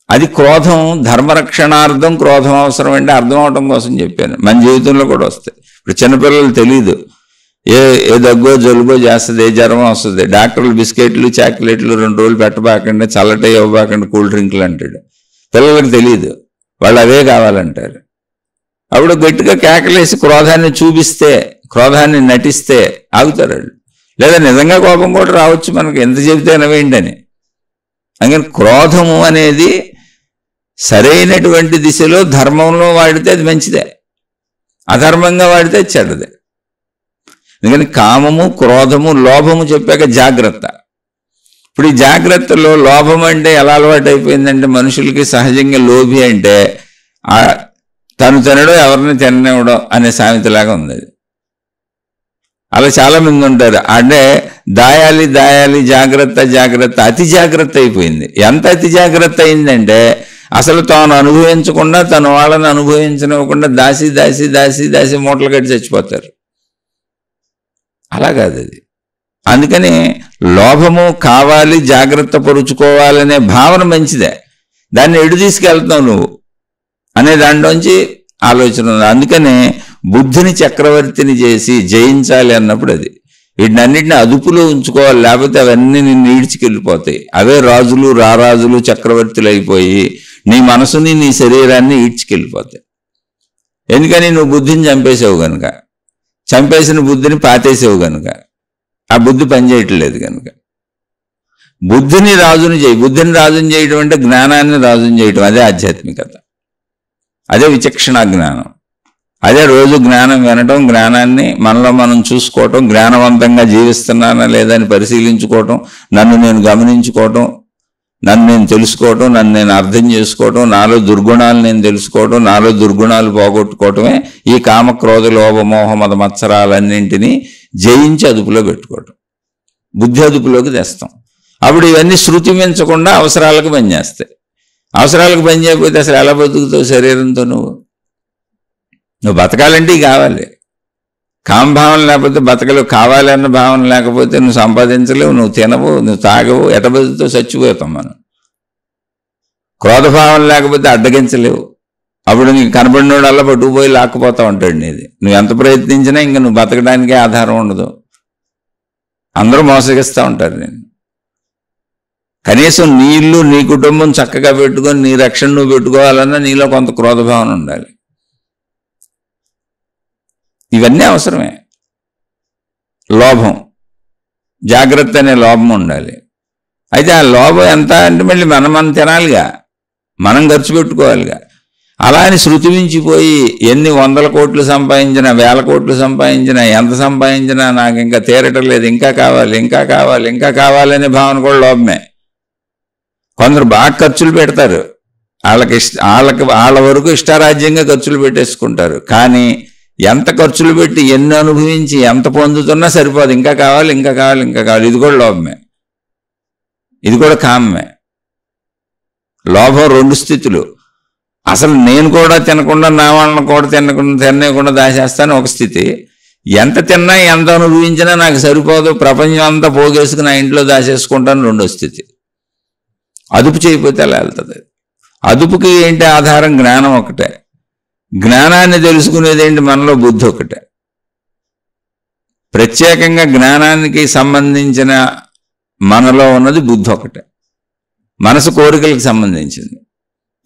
అది క్రోధం, ధర్మరక్షణార్థం క్రోధం అవసరం అంటే అర్థం అవడం కోసం చెప్పాను. మన జీవితంలో కూడా వస్తాయి. ఇప్పుడు చిన్నపిల్లలు తెలియదు, ఏ దగ్గో జలుబో చేస్తుంది, ఏ జ్వరం వస్తుంది, డాక్టర్లు బిస్కెట్లు చాక్లెట్లు 2 రోజులు పెట్టబాకండి, చల్లటే ఇవ్వబాకండి, కూల్ డ్రింకులు అంటాడు. పిల్లలకు తెలియదు, వాళ్ళు అవే కావాలంటారు. అప్పుడు గట్టిగా కేకలేసి క్రోధాన్ని చూపిస్తే, క్రోధాన్ని నటిస్తే ఆగుతారు వాళ్ళు. లేదా నిజంగా కోపం కూడా రావచ్చు మనకు, ఎంత చెబితే వినవేంటని. అందుకని క్రోధము అనేది సరైనటువంటి దిశలో ధర్మంలో వాడితే అది మంచిదే, అధర్మంగా వాడితే చెడ్డదే. ఎందుకని కామము, క్రోధము, లోభము చెప్పాక జాగ్రత్త. ఇప్పుడు ఈ జాగ్రత్తలో లోభం అంటే ఎలా అలవాటు అయిపోయిందంటే మనుషులకి సహజంగా లోభి అంటే తను తినడో ఎవరిని తిననివ్వడో అనే సామెతలాగా ఉంది అది. అలా చాలా మంది ఉంటారు. అంటే దాయాలి దాయాలి, జాగ్రత్త జాగ్రత్త, అతి జాగ్రత్త అయిపోయింది. ఎంత అతి జాగ్రత్త అయిందంటే అసలు తాను అనుభవించకుండా తన వాళ్ళని అనుభవించనివ్వకుండా దాసి దాసి దాసి దాసి మూటలు కట్టి చచ్చిపోతారు. అలా కాదు అది. అందుకని లోభము కావాలి, జాగ్రత్త పరుచుకోవాలనే భావన మంచిదే, దాన్ని ఎడు తీసుకెళ్తావు నువ్వు అనే దాంట్లోంచి ఆలోచన ఉంది. అందుకనే బుద్ధిని చక్రవర్తిని చేసి జయించాలి అన్నప్పుడు అది వీటినన్నింటినీ అదుపులో ఉంచుకోవాలి, లేకపోతే అవన్నీ నిన్ను ఈడ్చుకెళ్ళిపోతాయి. అవే రాజులు రారాజులు చక్రవర్తులు అయిపోయి నీ మనసుని నీ శరీరాన్ని ఈడ్చుకెళ్ళిపోతాయి. ఎందుకని నువ్వు బుద్ధిని చంపేసావు కనుక, చంపేసిన బుద్ధిని పాతేసావు కనుక, ఆ బుద్ధి పనిచేయట్లేదు కనుక. బుద్ధిని రాజుని చేయి. బుద్ధిని రాజుని చేయడం అంటే జ్ఞానాన్ని రాజుని చేయడం, అదే ఆధ్యాత్మికత, అదే విచక్షణ జ్ఞానం, అదే రోజు జ్ఞానం వినటం, జ్ఞానాన్ని మనలో మనం చూసుకోవటం, జ్ఞానవంతంగా జీవిస్తున్నానా లేదా అని పరిశీలించుకోవటం, నన్ను నేను గమనించుకోవటం, నన్ను నేను తెలుసుకోవటం, నన్ను నేను అర్థం చేసుకోవటం, నాలో దుర్గుణాలు నేను తెలుసుకోవటం, నాలో దుర్గుణాలు పోగొట్టుకోవటమే ఈ కామ క్రోధ లోభ మోహ మద మత్సరాలన్నింటినీ జయించి అదుపులో పెట్టుకోవటం, బుద్ధి అదుపులోకి తెస్తాం. అప్పుడు ఇవన్నీ శృతి మించకుండా అవసరాలకు పనిచేస్తాయి. అవసరాలకు పని చేయకపోతే అసలు ఎలా బతుకుతావు శరీరంతో? నువ్వు బతకాలంటే కావాలి, కామభావన లేకపోతే బతకలేవు, కావాలి అన్న భావన లేకపోతే నువ్వు సంపాదించలేవు, నువ్వు తినవు, నువ్వు తాగవు, ఎట బతుకుతో చచ్చిపోతాం మనం. క్రోధభావన లేకపోతే అడ్డగించలేవు, అప్పుడు నీకు కనబడినోడు అలా పట్టుకుపోయి లాక్కుపోతా ఉంటాడు నీది. నువ్వు ఎంత ప్రయత్నించినా ఇంకా నువ్వు బతకడానికే ఆధారం ఉండదు, అందరూ మోసగిస్తూ ఉంటారు నేను. కనీసం నీ ఇల్లు నీ కుటుంబం చక్కగా పెట్టుకొని నీ రక్షణ నువ్వు పెట్టుకోవాలన్నా నీలో కొంత క్రోధభావన ఉండాలి. ఇవన్నీ అవసరమే. లోభం, జాగ్రత్త అనే లోభం ఉండాలి. అయితే ఆ లోభం ఎంత అంటే మళ్ళీ మనం తినాలిగా, మనం ఖర్చు పెట్టుకోవాలిగా. అలా అని శృతి మించిపోయి ఎన్ని 100 కోట్లు సంపాదించినా, 1000 కోట్లు సంపాదించినా, ఎంత సంపాదించినా నాకు ఇంకా తీరటం లేదు, ఇంకా కావాలి, ఇంకా కావాలి, ఇంకా కావాలనే భావన కూడా లోభమే. కొందరు బాగా ఖర్చులు పెడతారు, వాళ్ళ వరకు ఇష్టారాజ్యంగా ఖర్చులు పెట్టేసుకుంటారు. కానీ ఎంత ఖర్చులు పెట్టి ఎన్ని అనుభవించి ఎంత పొందుతున్నా సరిపోదు, ఇంకా కావాలి, ఇంకా కావాలి, ఇంకా కావాలి. ఇది కూడా లోభమే, ఇది కూడా కామమే. లోభం 2 స్థితులు. అసలు నేను కూడా తినకుండా నా వాళ్ళని కూడా తినకుండా దాచేస్తాను ఒక స్థితి. ఎంత తిన్నా ఎంత అనుభవించినా నాకు సరిపోదు, ప్రపంచం అంతా పోగేసుకుని నా ఇంట్లో దాచేసుకుంటాను 2వ స్థితి. అదుపు చేయకపోతే అలా వెళ్తుంది. అదుపుకి ఏంటి ఆధారం? జ్ఞానం ఒకటే. జ్ఞానాన్ని తెలుసుకునేది ఏంటి? మనలో బుద్ధి ఒకటే. ప్రత్యేకంగా జ్ఞానానికి సంబంధించిన మనలో ఉన్నది బుద్ధి ఒకటే. మనసు కోరికలకు సంబంధించింది.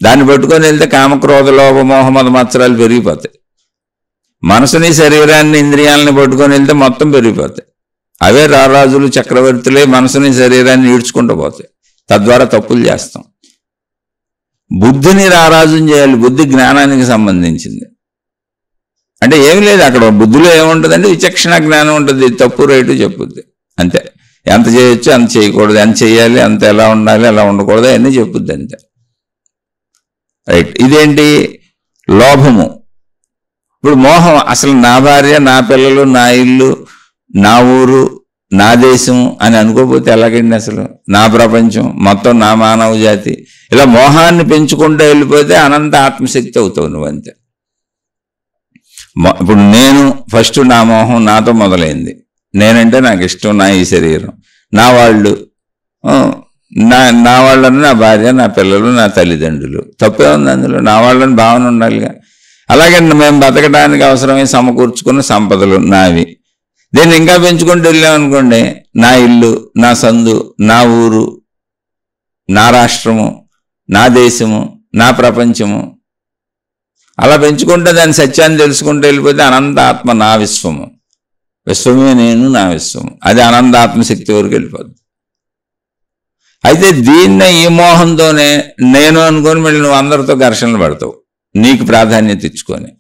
దాన్ని పట్టుకొని వెళ్తే కామక్రోధ లోభ మోహ మద మత్సరాలు పెరిగిపోతాయి. మనసుని శరీరాన్ని ఇంద్రియాలని పట్టుకొని వెళ్తే మొత్తం పెరిగిపోతాయి. అవే రారాజులు చక్రవర్తులే మనసుని శరీరాన్ని ఈడ్చుకుంటూ పోతాయి. తద్వారా తప్పులు చేస్తాం. బుద్ధిని రారాజుని చేయాలి. బుద్ధి జ్ఞానానికి సంబంధించింది. అంటే ఏమి లేదు అక్కడ. బుద్ధిలో ఏముంటుందంటే విచక్షణ జ్ఞానం ఉంటుంది. తప్పు రైటు చెప్పుద్ది అంతే. ఎంత చేయొచ్చు అంత చేయకూడదు, ఎంత చేయాలి, అంత ఎలా ఉండాలి, ఎలా ఉండకూడదు అన్నీ చెప్పుద్ది అంతే. రైట్. ఇదేంటి? లోభము. ఇప్పుడు మోహం. అసలు నా భార్య, నా పిల్లలు, నా ఇల్లు, నా ఊరు, నా దేశం అని అనుకోకపోతే ఎలాగండి? అసలు నా ప్రపంచం మొత్తం, నా మానవ జాతి, ఇలా మోహాన్ని పెంచుకుంటూ వెళ్ళిపోతే అనంత ఆత్మశక్తి అవుతావు నువ్వు అంతే. ఇప్పుడు నేను ఫస్ట్ నా మోహం నాతో మొదలైంది. నేనంటే నాకు ఇష్టం, నా ఈ శరీరం, నా వాళ్ళు, నా వాళ్ళని నా భార్య, నా పిల్లలు, నా తల్లిదండ్రులు. తప్పే ఉంది అందులో? నా వాళ్ళని భావన ఉండాలిగా. అలాగే మేము బతకడానికి అవసరమై సమకూర్చుకున్న సంపదలు నావి. దీన్ని ఇంకా పెంచుకుంటూ వెళ్ళామనుకోండి, నా ఇల్లు, నా సందు, నా ఊరు, నా రాష్ట్రము, నా దేశము, నా ప్రపంచము, అలా పెంచుకుంటే దాని సత్యాన్ని తెలుసుకుంటూ వెళ్ళిపోతే అనంతాత్మ నా విశ్వము, విశ్వమే నేను, నా విశ్వము, అది అనంతాత్మశక్తి వరకు వెళ్ళిపోద్ది. అయితే దీన్ని ఈ మోహంతోనే నేను అనుకొని మళ్ళీ నువ్వు అందరితో ఘర్షణలు పడతావు, నీకు ప్రాధాన్యత ఇచ్చుకొని.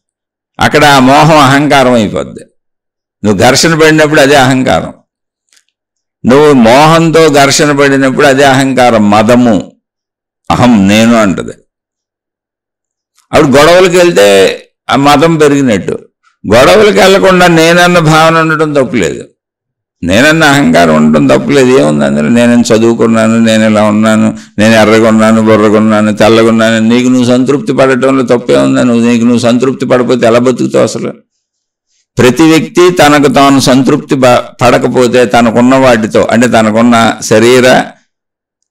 అక్కడ ఆ మోహం అహంకారం అయిపోద్ది. నువ్వు ఘర్షణ పడినప్పుడు అదే అహంకారం. నువ్వు మోహంతో ఘర్షణ పడినప్పుడు అదే అహంకారం, మదము, అహం నేను అంటది. అప్పుడు గొడవలకు వెళ్తే ఆ మదం పెరిగినట్టు. గొడవలకు వెళ్లకుండా నేనన్న భావన ఉండటం తప్పులేదు, నేనన్న అహంకారం ఉండటం తప్పులేదు. ఏముంది అందులో? నేను చదువుకున్నాను, నేను ఇలా ఉన్నాను, నేను ఎర్రగొన్నాను, బుర్రగొన్నాను, తెల్లగొన్నాను, నీకు నువ్వు సంతృప్తి పడటంలో తప్పే ఉందా? నీకు నువ్వు సంతృప్తి పడకపోతే ఎలా బతుకుతావు అసలు? ప్రతి వ్యక్తి తనకు తాను సంతృప్తి పడకపోతే తనకున్న వాటితో, అంటే తనకున్న శరీర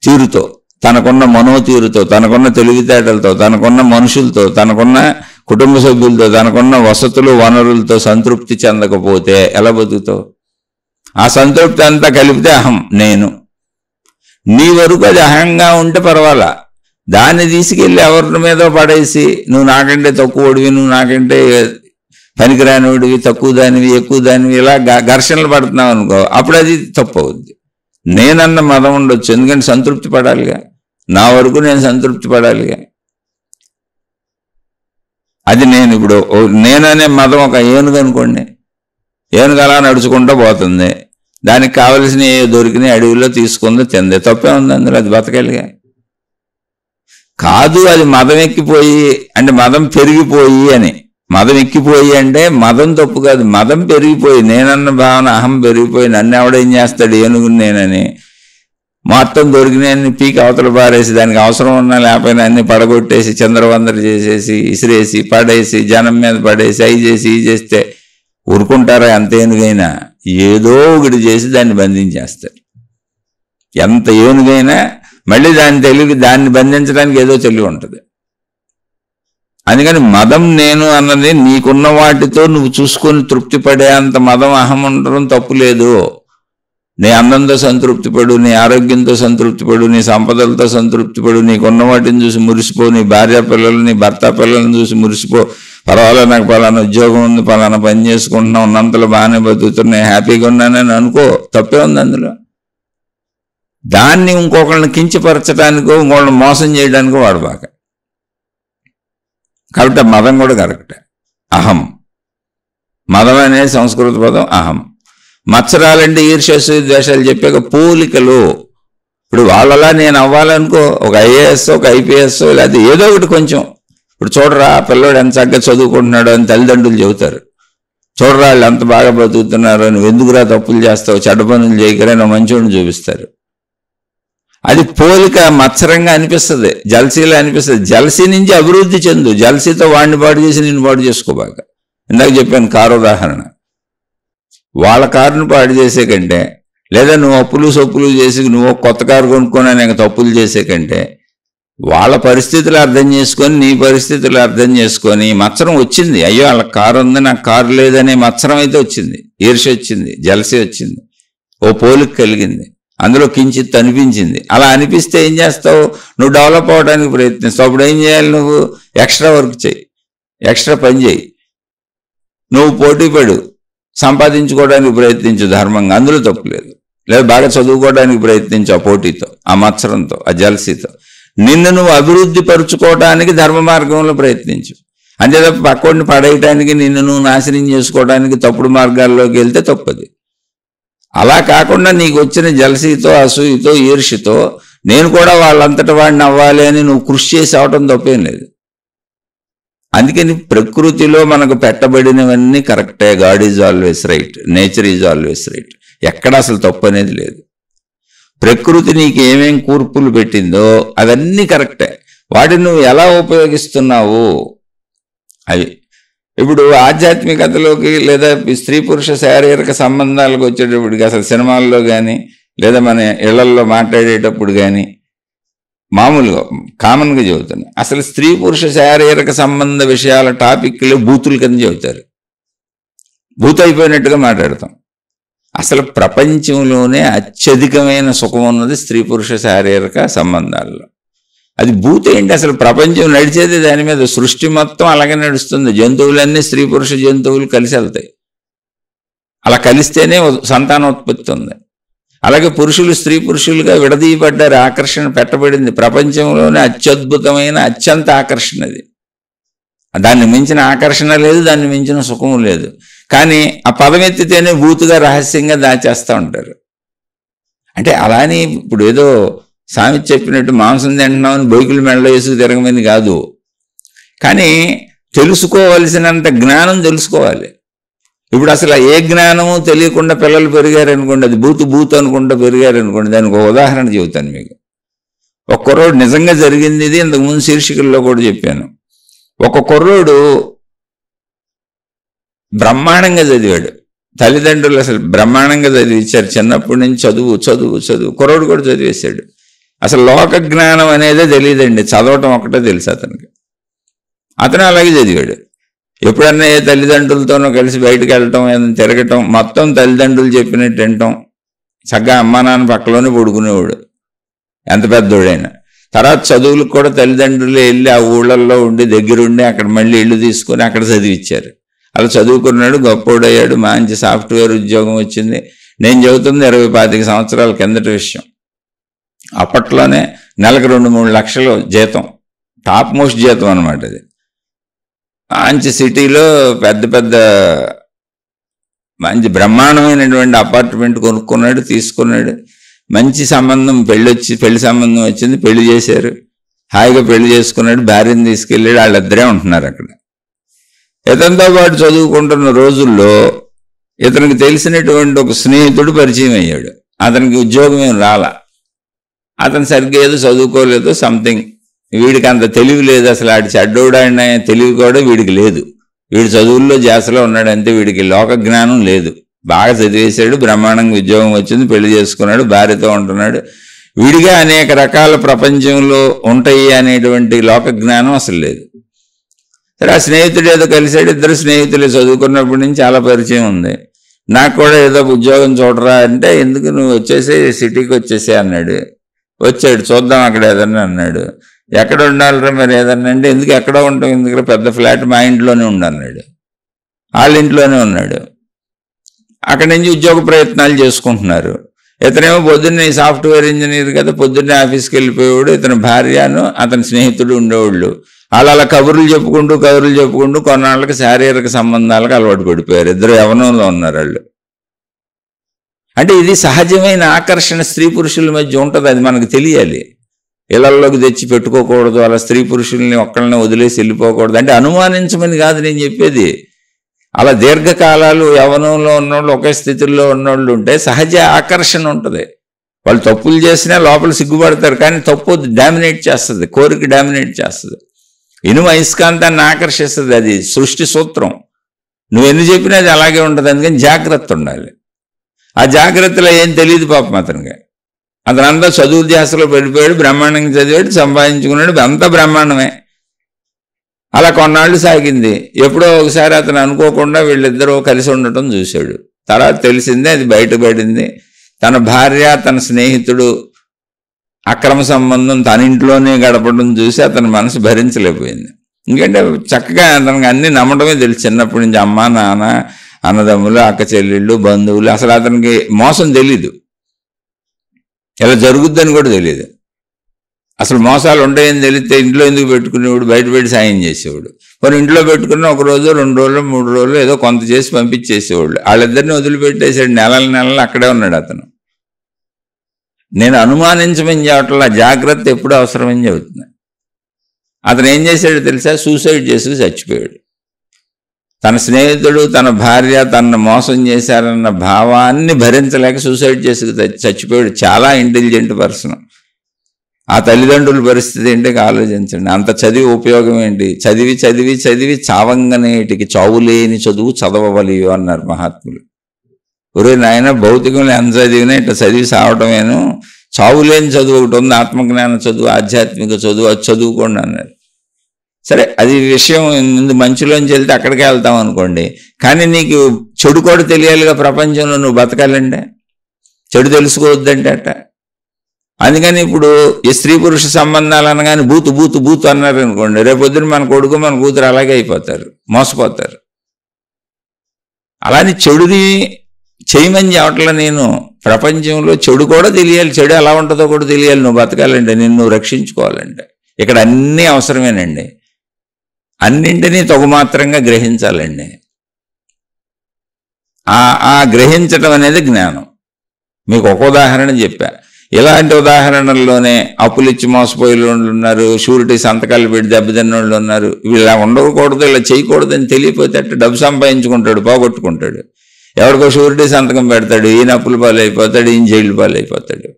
తీరుతో, తనకున్న మనోతీరుతో, తనకున్న తెలివితేటలతో, తనకున్న మనుషులతో, తనకున్న కుటుంబ సభ్యులతో, తనకున్న వసతులు వనరులతో సంతృప్తి చెందకపోతే ఎలా బతుకుతావు? ఆ సంతృప్తి అంతా కలిపితే అహం నేను. నీ వరకు అది అహంగా ఉంటే పర్వాలా, దాన్ని తీసుకెళ్ళి ఎవరి మీద పడేసి నువ్వు నాకంటే తక్కువడివి, నువ్వు నాకంటే పనికిరానివాడివి, తక్కువ దానివి, ఎక్కువ దానివి, ఇలా ఘర్షణలు పడుతున్నావు అనుకో, అప్పుడు అది తప్పు అవుద్ది. నేనన్న మదం ఉండొచ్చు, ఎందుకంటే సంతృప్తి పడాలిగా, నా వరకు నేను సంతృప్తి పడాలిగా. అది నేను. ఇప్పుడు నేననే మదం ఒక ఏనుగు అనుకోండి, ఏనుగు అలా నడుచుకుంటూ పోతుంది, దానికి కావలసిన ఏ దొరికినాయి అడవిలో తీసుకుందో తిందే, తప్పే ఉంది అందులో, అది బతకాలిగా. కాదు, అది మదం ఎక్కిపోయి అంటే మదం పెరిగిపోయి అని. మదం ఎక్కిపోయి అంటే మదం తప్పు కాదు, మదం పెరిగిపోయి, నేనన్న భావన అహం పెరిగిపోయి నన్ను ఎవడేం చేస్తాడు ఏనుగుని నేనని మొత్తం దొరికినాయన్ని పీకి అవతల పారేసి, దానికి అవసరం ఉన్నా లేకపోయినా అన్ని పడగొట్టేసి చంద్రవందర చేసేసి ఇసిరేసి పడేసి జనం మీద పడేసి అవి చేసి ఇవి చేస్తే ఊరుకుంటారా? ఎంత ఏనుగైనా ఏదో ఒకటి చేసి దాన్ని బంధించేస్తారు. ఎంత ఏనుగైనా మళ్ళీ దాన్ని బంధించడానికి ఏదో తెలివి ఉంటుంది. అందుకని మదం నేను అన్నది నీకున్న వాటితో నువ్వు చూసుకొని తృప్తి పడే అంత మదం అహం ఉండడం తప్పు లేదు. నీ అందంతో సంతృప్తి పడు, నీ ఆరోగ్యంతో సంతృప్తి పడు, నీ సంపదలతో సంతృప్తి పడు, నీకున్న వాటిని చూసి మురిసిపో, నీ భార్య పిల్లలు, నీ భర్త పిల్లలను చూసి మురిసిపో. పర్వాలేదు, నాకు పలానా ఉద్యోగం ఉంది, పలానా పని చేసుకుంటున్నా, ఉన్నంతలో బాగానే బతుకుతున్నా, హ్యాపీగా ఉన్నానని అనుకో, తప్పే ఉంది అందులో. దాన్ని ఇంకొకళ్ళని కించపరచడానికో ఇంకొకళ్ళని మోసం చేయడానికో వాడబాక. కాబట్టి మదం కూడా కరెక్టే. అహం, మదం అనేది సంస్కృత పదం అహం. మత్సరాలంటే ఈర్ష్యసు ద్వేషాలు చెప్పాక పోలికలు. ఇప్పుడు వాళ్ళలా నేను అవ్వాలనుకో, ఒక ఐఏఎస్, ఒక ఐపీఎస్, లేకపోతే ఏదో ఒకటి కొంచెం. ఇప్పుడు చూడరా పిల్లోడు ఎంత చక్కగా చదువుకుంటున్నాడు అని తల్లిదండ్రులు చెబుతారు. చూడరా వాళ్ళు ఎంత బాగా బతుకుతున్నారు, నువ్వు ఎందుకురా తప్పులు చేస్తావు, చెడ్డ పనులు చేయకరా, నువ్వు మంచోడిని చూపిస్తారు. అది పోలిక మత్సరంగా అనిపిస్తుంది, జలసీలా అనిపిస్తుంది. జలసీ నుంచి అభివృద్ధి చెందు, జలసీతో వాడిని పాడు చేసి నిన్ను పాడు చేసుకోబాక. ఇందాక చెప్పాను కారు ఉదాహరణ. వాళ్ళ కారును పాడు చేసే కంటే, లేదా నువ్వు అప్పులు సొప్పులు చేసి నువ్వు కొత్త కారు కొనుక్కొని నేను తప్పులు చేసే కంటే, వాళ్ళ పరిస్థితులు అర్థం చేసుకొని నీ పరిస్థితులు అర్థం చేసుకొని మత్సరం వచ్చింది. అయ్యో వాళ్ళ కారు ఉంది, నాకు కారు లేదనే మత్సరం అయితే వచ్చింది, ఈర్ష్య వచ్చింది, జలసీ వచ్చింది, ఓ పోలిక కలిగింది, అందులో కించిత్ అనిపించింది. అలా అనిపిస్తే ఏం చేస్తావు? నువ్వు డెవలప్ అవ్వడానికి ప్రయత్నిస్తావు. అప్పుడు ఏం చేయాలి? నువ్వు ఎక్స్ట్రా వర్క్ చేయి, ఎక్స్ట్రా పని చేయి, నువ్వు పోటీ పడు, సంపాదించుకోవడానికి ప్రయత్నించు ధర్మంగా, అందులో తప్పు లేదు. లేదా బాగా చదువుకోవడానికి ప్రయత్నించు ఆ పోటీతో, ఆ మత్సరంతో, ఆ జలసీతో. నిన్ను నువ్వు అభివృద్ధి పరుచుకోవడానికి ధర్మ మార్గంలో ప్రయత్నించు. అంతే తప్ప పక్కోడిని పడేయటానికి, నిన్ను నువ్వు నాశనం చేసుకోవడానికి తప్పుడు మార్గాల్లోకి వెళ్తే తప్పది. అలా కాకుండా నీకు వచ్చిన జలసీతో, అసూయతో, ఈర్ష్యతో నేను కూడా వాళ్ళంతటా వాడిని అవ్వాలి అని నువ్వు కృషి చేసి అవటం తప్పేం లేదు. అందుకని ప్రకృతిలో మనకు పెట్టబడినవన్నీ కరెక్టే. God is always right, nature is always right. ఎక్కడ అసలు తప్పు అనేది లేదు. ప్రకృతి నీకు ఏమేం కూర్పులు పెట్టిందో అవన్నీ కరెక్టే. వాటిని నువ్వు ఎలా ఉపయోగిస్తున్నావు అవి. ఇప్పుడు ఆధ్యాత్మికతలోకి లేదా స్త్రీ పురుష శారీరక సంబంధాలకు వచ్చేటప్పటికి అసలు సినిమాల్లో కానీ లేదా మన ఇళ్లల్లో మాట్లాడేటప్పుడు కానీ మామూలుగా కామన్గా చెబుతాను. అసలు స్త్రీ పురుష శారీరక సంబంధ విషయాల టాపిక్లు బూతుల కింద చెబుతారు. బూత్ అయిపోయినట్టుగా మాట్లాడతాం. అసలు ప్రపంచంలోనే అత్యధికమైన సుఖం ఉన్నది స్త్రీ పురుష శారీరక సంబంధాల్లో. అది బూత్ ఏంటి? అసలు ప్రపంచం నడిచేది దాని మీద. సృష్టి మొత్తం అలాగే నడుస్తుంది. జంతువులన్నీ స్త్రీ పురుష జంతువులు కలిసి వెళ్తాయి. అలా కలిస్తేనే సంతానోత్పత్తి ఉంది. అలాగే పురుషులు స్త్రీ పురుషులుగా విడదీయబడ్డారు. ఆకర్షణ పెట్టబడింది. ప్రపంచంలోనే అత్యద్భుతమైన అత్యంత ఆకర్షణ అది. దాన్ని మించిన ఆకర్షణ లేదు, దాన్ని మించిన సుఖం లేదు. కానీ ఆ పదం ఎత్తితేనే బూతుగా రహస్యంగా దాచేస్తూ ఉంటారు. అంటే అలానే ఇప్పుడు ఏదో సామెత చెప్పినట్టు మాంసం తింటున్నామని బొయ్కులు మెడలో వేసుకు తిరగమని కాదు. కానీ తెలుసుకోవలసినంత జ్ఞానం తెలుసుకోవాలి. ఇప్పుడు అసలు ఏ జ్ఞానము తెలియకుండా పిల్లలు పెరిగారనుకోండి, అది బూతు అనుకుంటూ పెరిగారనుకోండి. దానికి ఒక ఉదాహరణ చెబుతాను మీకు. ఒక కుర్రోడు నిజంగా జరిగింది ఇది. ఇంతకుముందు శీర్షికల్లో కూడా చెప్పాను. ఒక కుర్రోడు బ్రహ్మాండంగా చదివాడు. తల్లిదండ్రులు అసలు బ్రహ్మాండంగా చదివించారు. చిన్నప్పటి నుంచి చదువు. కుర్రోడు కూడా చదివేశాడు. అసలు లోక జ్ఞానం అనేదే తెలియదండి. చదవటం ఒకటే తెలుసు అతనికి. అతను అలాగే చదివాడు. ఎప్పుడన్నా ఏ తల్లిదండ్రులతోనో కలిసి బయటకు వెళ్ళటం, ఏదైనా తిరగటం, మొత్తం తల్లిదండ్రులు చెప్పినట్టు వినటం, చక్కగా అమ్మా నాన్న పక్కలోనే పడుకునేవాడు ఎంత పెద్దోడైనా. తర్వాత చదువులకు కూడా తల్లిదండ్రులు వెళ్ళి ఆ ఊళ్ళల్లో ఉండి దగ్గరుండి అక్కడ మళ్ళీ ఇల్లు తీసుకొని అక్కడ చదివించారు. అలా చదువుకున్నాడు, గొప్పోడయ్యాడు, మంచి సాఫ్ట్వేర్ ఉద్యోగం వచ్చింది. నేను చెబుతుంది 20-25 సంవత్సరాల కిందటి విషయం. అప్పట్లోనే నెలకు 2-3 లక్షలు జీతం, టాప్ మోస్ట్ జీతం అనమాట అది. మంచి సిటీలో పెద్ద మంచి బ్రహ్మాండమైనటువంటి అపార్ట్మెంట్ కొనుక్కున్నాడు, తీసుకున్నాడు. మంచి సంబంధం, పెళ్లి సంబంధం వచ్చింది, పెళ్లి చేశారు. హాయిగా పెళ్లి చేసుకున్నాడు, భార్యను తీసుకెళ్ళాడు. వాళ్ళిద్దరే ఉంటున్నారు అక్కడ. ఇతనితో పాటు చదువుకుంటున్న రోజుల్లో ఇతనికి తెలిసినటువంటి ఒక స్నేహితుడు పరిచయం అయ్యాడు. అతనికి ఉద్యోగం ఏం రాలా. అతను సరిగ్గా ఏదో చదువుకోలేదు, సంథింగ్. వీడికి అంత తెలివి లేదు. అసలు ఆడి చెడ్డోడైన తెలివి కూడా వీడికి లేదు. వీడి చదువుల్లో జాసలో ఉన్నాడు అంతే. వీడికి లోక జ్ఞానం లేదు. బాగా చదివేశాడు, బ్రహ్మాండంగా ఉద్యోగం వచ్చింది, పెళ్లి చేసుకున్నాడు, భార్యతో ఉంటున్నాడు. వీడిగా అనేక రకాల ప్రపంచంలో ఉంటాయి అనేటువంటి లోక జ్ఞానం అసలు లేదు. సరే, ఆ స్నేహితుడు ఏదో కలిశాడు. ఇద్దరు స్నేహితులు చదువుకున్నప్పటి నుంచి చాలా పరిచయం ఉంది. నాకు కూడా ఏదో ఉద్యోగం చూడరా అంటే, ఎందుకు నువ్వు వచ్చేసి సిటీకి వచ్చేసే అన్నాడు. వచ్చాడు, చూద్దాం అక్కడ ఏదన్నా అన్నాడు. ఎక్కడ ఉండాలిరా మరి ఏదన్నా అంటే, ఎందుకు ఎక్కడ ఉంటాం, ఎందుకు పెద్ద ఫ్లాట్ మా ఇంట్లోనే ఉండన్నాడు. వాళ్ళ ఇంట్లోనే ఉన్నాడు. అక్కడి నుంచి ఉద్యోగ ప్రయత్నాలు చేసుకుంటున్నారు. ఇతనేమో పొద్దున్నే సాఫ్ట్వేర్ ఇంజనీర్ కదా, పొద్దున్నే ఆఫీస్కి వెళ్ళిపోయేవాడు. ఇతని భార్యను అతని స్నేహితుడు ఉండేవాళ్ళు. వాళ్ళు అలా కబుర్లు చెప్పుకుంటూ కొన్నాళ్ళకి శారీరక సంబంధాలకు అలవాటు పడిపోయారు. ఇద్దరు యవ్వనంలో ఉన్నారు వాళ్ళు. అంటే ఇది సహజమైన ఆకర్షణ స్త్రీ పురుషుల మధ్య ఉంటుంది. అది మనకు తెలియాలి. ఇళ్లలోకి తెచ్చి పెట్టుకోకూడదు. అలా స్త్రీ పురుషుల్ని ఒక్కళ్ళని వదిలేసి వెళ్ళిపోకూడదు. అంటే అనుమానించమని కాదు నేను చెప్పేది. అలా దీర్ఘకాలాలు యవ్వనంలో ఉన్నోళ్ళు, ఒకే స్థితిలో ఉన్నోళ్ళు ఉంటే సహజ ఆకర్షణ ఉంటుంది. వాళ్ళు తప్పులు చేసినా లోపల సిగ్గుపడతారు. కానీ తప్పు డామినేట్ చేస్తుంది, కోరిక డామినేట్ చేస్తుంది. ఇనుము అయస్కాంతాన్ని ఆకర్షిస్తుంది. అది సృష్టి సూత్రం. నువ్వు ఎన్ని చెప్పినా అది అలాగే ఉంటుంది. అందుకని జాగ్రత్త ఉండాలి. ఆ జాగ్రత్తలో ఏం తెలియదు పాపం అతనికి. అతనంతా చదువు ధ్యాసలో పడిపోయాడు, బ్రహ్మాండంగా చదివాడు, సంపాదించుకున్నాడు, అంతా బ్రహ్మాండమే. అలా కొన్నాళ్ళు సాగింది. ఎప్పుడో ఒకసారి అతను అనుకోకుండా వీళ్ళిద్దరూ కలిసి ఉండటం చూశాడు. తర్వాత తెలిసిందే, అది బయటపడింది. తన భార్య, తన స్నేహితుడు అక్రమ సంబంధం తన ఇంట్లోనే గడపడం చూసి అతని మనసు భరించలేకపోయింది. ఎందుకంటే చక్కగా అతనికి అన్ని నమ్మడమే తెలుసు. చిన్నప్పటి నుంచి అమ్మ, నాన్న, అన్నదమ్ములు, అక్క చెల్లెళ్ళు, బంధువులు, అసలు అతనికి మోసం తెలీదు. ఇలా జరుగుద్దని కూడా తెలియదు. అసలు మోసాలు ఉంటాయని తెలిస్తే ఇంట్లో ఎందుకు పెట్టుకునేవాడు, బయట పెట్టి సాయం చేసేవాడు. మరి ఇంట్లో పెట్టుకున్న 1 రోజు, 2 రోజులు, 3 రోజులు ఏదో కొంత చేసి పంపించేసేవాళ్ళు. వాళ్ళిద్దరిని వదిలిపెట్టేసాడు. నెలలు అక్కడే ఉన్నాడు అతను. నేను అనుమానించమని చెప్పట్లా, జాగ్రత్త ఎప్పుడు అవసరమని చెబుతున్నా. అతను ఏం చేశాడో తెలుసా? సూసైడ్ చేసి చచ్చిపోయాడు. తన స్నేహితుడు, తన భార్య తనను మోసం చేశారన్న భావాన్ని భరించలేక సూసైడ్ చేసి చచ్చిపోయాడు. చాలా ఇంటెలిజెంట్ పర్సన్. ఆ తల్లిదండ్రుల పరిస్థితి ఏంటి ఆలోచించండి. అంత చదివి ఉపయోగం ఏంటి? చదివి చావంగనేటికి చావులేని చదువు చదవవలియు అన్నారు మహాత్ములు. ఒరే నాయన, భౌతికంలో ఎంత చదివినా ఇట్లా చదివి సావటమేను, చావులేని చదువు ఒకటి ఉంది, ఆత్మజ్ఞాన చదువు, ఆధ్యాత్మిక చదువు, అది చదువుకోండి అన్నారు. సరే, అది విషయం మంచులోంచి వెళ్తే అక్కడికే వెళ్తాం అనుకోండి. కానీ నీకు చెడు కూడా తెలియాలిగా, ప్రపంచంలో నువ్వు బతకాలంటే. చెడు తెలుసుకోవద్దంటే అట్ట. అందుకని ఇప్పుడు ఈ స్త్రీ పురుష సంబంధాలు అనగానే బూతు బూతు బూతు అన్నారు అనుకోండి, రేపొద్దున మన కొడుకు మన కూతురు అలాగే అయిపోతారు, మోసపోతారు. అలానే చెడుని చేయమని చెప్పట్లా నేను. ప్రపంచంలో చెడు కూడా తెలియాలి, చెడు ఎలా ఉంటుందో కూడా తెలియాలి. నువ్వు బతకాలంటే, నిన్ను రక్షించుకోవాలంటే. ఇక్కడ అన్నీ అవసరమేనండి. అన్నింటినీ తగుమాత్రంగా గ్రహించాలండి. ఆ గ్రహించటం అనేది జ్ఞానం. మీకు ఒక ఉదాహరణ చెప్పా. ఇలాంటి ఉదాహరణల్లోనే అప్పులు ఇచ్చి మోసపోయే వాళ్ళు ఉన్నారు, షూరిటీ సంతకాలు పెట్టి దెబ్బతిన్న వాళ్ళు ఉన్నారు. ఇలా ఉండకూడదు, ఇలా చేయకూడదని తెలియపోతే అట్లా డబ్బు సంపాదించుకుంటాడు, పోగొట్టుకుంటాడు. ఎవరికో షూరిటీ సంతకం పెడతాడు, ఈయన అప్పుల పాలు అయిపోతాడు, ఈయన జైలు పాలు అయిపోతాడు.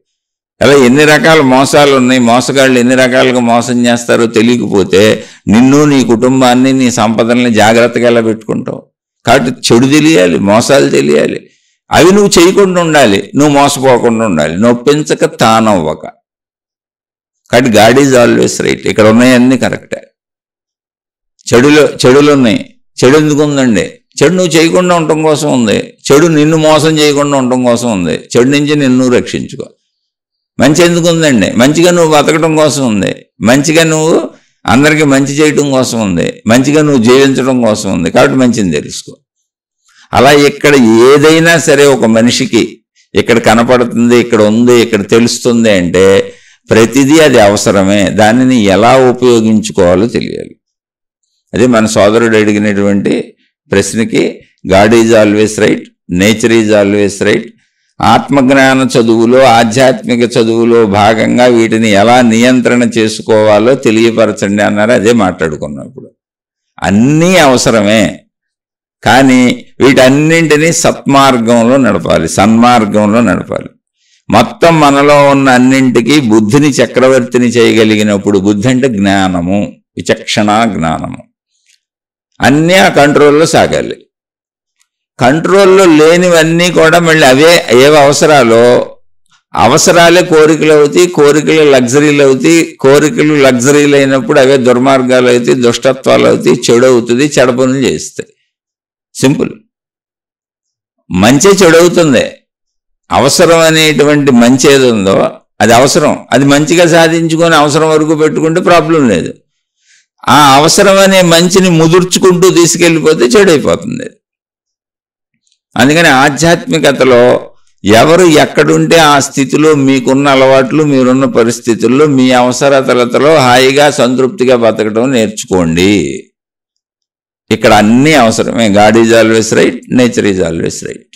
అలా ఎన్ని రకాల మోసాలు ఉన్నాయి. మోసగాళ్ళు ఎన్ని రకాలుగా మోసం చేస్తారో తెలియకపోతే నిన్ను, నీ కుటుంబాన్ని, నీ సంపదల్ని జాగ్రత్తగా ఎలా పెట్టుకుంటావు. కాబట్టి చెడు తెలియాలి, మోసాలు తెలియాలి. అవి నువ్వు చేయకుండా ఉండాలి, నువ్వు మోసపోకుండా ఉండాలి, నొప్పించక తానవ్వక. కాబట్టి గాడ్ ఈజ్ ఆల్వేస్ రైట్. ఇక్కడ ఉన్నాయన్నీ కరెక్టే. చెడులు ఉన్నాయి. చెడు ఎందుకు ఉందండి? చెడు నువ్వు చేయకుండా ఉండటం కోసం ఉంది. చెడు నిన్ను మోసం చేయకుండా ఉండటం కోసం ఉంది. చెడు నుంచి నిన్ను రక్షించుకో. మంచి ఎందుకు ఉందండి? మంచిగా నువ్వు బతకడం కోసం ఉంది. మంచిగా నువ్వు అందరికీ మంచి చేయటం కోసం ఉంది. మంచిగా నువ్వు జీవించడం కోసం ఉంది. కాబట్టి మంచిని తెలుసుకో. అలా ఇక్కడ ఏదైనా సరే ఒక మనిషికి ఇక్కడ కనపడుతుంది, ఇక్కడ ఉంది, ఇక్కడ తెలుస్తుంది అంటే ప్రతిదీ అది అవసరమే. దానిని ఎలా ఉపయోగించుకోవాలో తెలియాలి. అదే మన సోదరుడు అడిగినటువంటి ప్రశ్నకి God is always right, nature is always right. ఆత్మజ్ఞాన చదువులో, ఆధ్యాత్మిక చదువులో భాగంగా వీటిని ఎలా నియంత్రణ చేసుకోవాలో తెలియపరచండి అన్నారు. అదే మాట్లాడుకున్నాం. ఇప్పుడు అన్నీ అవసరమే, కానీ వీటన్నింటినీ సత్మార్గంలో నడపాలి, సన్మార్గంలో నడపాలి. మొత్తం మనలో ఉన్న అన్నింటికీ బుద్ధిని చక్రవర్తిని చేయగలిగినప్పుడు, బుద్ధి అంటే జ్ఞానము, విచక్షణ జ్ఞానము, అన్నీ ఆ కంట్రోల్లో సాగాలి. కంట్రోల్లో లేనివన్నీ కూడా మళ్ళీ అవే ఏవి అవసరాలే కోరికలు అవుతాయి, కోరికలు లగ్జరీలు అవుతాయి. కోరికలు లగ్జరీలు అయినప్పుడు అవే దుర్మార్గాలు అవుతాయి, దుష్టత్వాలు అవుతాయి, చెడు అవుతుంది, చెడ పనులు చేస్తాయి. సింపుల్. మంచి చెడు అవుతుంది. అవసరం అనేటువంటి మంచి ఏది ఉందో అది అవసరం, అది మంచిగా సాధించుకొని అవసరం వరకు పెట్టుకుంటే ప్రాబ్లం లేదు. ఆ అవసరం అనే మంచిని ముదుర్చుకుంటూ తీసుకెళ్ళిపోతే చెడైపోతుంది. అందుకని ఆధ్యాత్మికతలో ఎవరు ఎక్కడుంటే ఆ స్థితిలో మీకున్న అలవాట్లు, మీరున్న పరిస్థితుల్లో మీ అవసరతలతో హాయిగా సంతృప్తిగా బతకడం నేర్చుకోండి. ఇక్కడ అన్నీ అవసరమే. God is always right, nature is always right.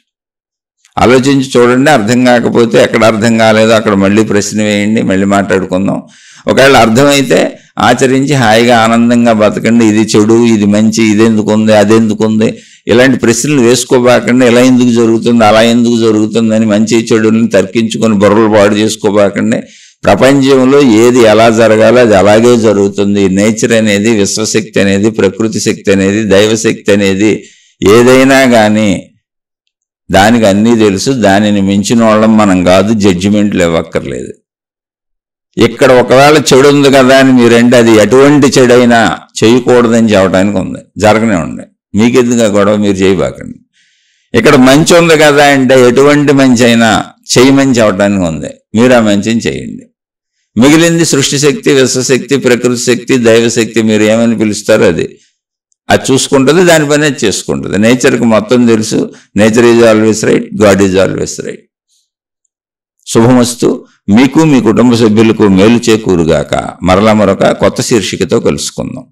ఆలోచించి చూడండి. అర్థం కాకపోతే, ఎక్కడ అర్థం కాలేదో అక్కడ మళ్ళీ ప్రశ్న వేయండి, మళ్ళీ మాట్లాడుకుందాం. ఒకవేళ అర్థమైతే ఆచరించి హాయిగా ఆనందంగా బతకండి. ఇది చెడు, ఇది మంచి, ఇదెందుకు ఉంది, అదెందుకుంది, ఇలాంటి ప్రశ్నలు వేసుకోబాకండి. ఇలా ఎందుకు జరుగుతుంది, అలా ఎందుకు జరుగుతుంది అని మంచి చెడుని తర్కించుకొని బుర్రలు పాడు చేసుకోబాకండి. ప్రపంచంలో ఏది ఎలా జరగాలో అది అలాగే జరుగుతుంది. నేచర్ అనేది, విశ్వశక్తి అనేది, ప్రకృతి శక్తి అనేది, దైవశక్తి అనేది ఏదైనా కానీ దానికి అన్నీ తెలుసు. దానిని మించిన వాళ్ళం మనం కాదు. జడ్జిమెంట్లు ఇవ్వక్కర్లేదు. ఇక్కడ ఒకవేళ చెడు ఉంది కదా అని మీరంటే అది ఎటువంటి చెడైనా చేయకూడదని చెప్పడానికి ఉంది, జరగనే ఉండే. మీకెందుకు గొడవ, మీరు చేయబాకండి. ఇక్కడ మంచి ఉంది కదా అంటే ఎటువంటి మంచి అయినా చేయమని చెప్పడానికి ఉంది, మీరు ఆ మంచిని చేయండి. మిగిలింది సృష్టి శక్తి, విశ్వశక్తి, ప్రకృతి శక్తి, దైవశక్తి, మీరు ఏమని పిలుస్తారో అది చూసుకుంటుంది, దాని పని అది చేసుకుంటుంది. నేచర్కి మొత్తం తెలుసు. Nature is always right, God is always right. శుభమస్తు. మీకు, మీ కుటుంబ సభ్యులకు మేలు చేకూరుగాక. మరలా మరొక కొత్త శీర్షికతో కలుసుకుందాం.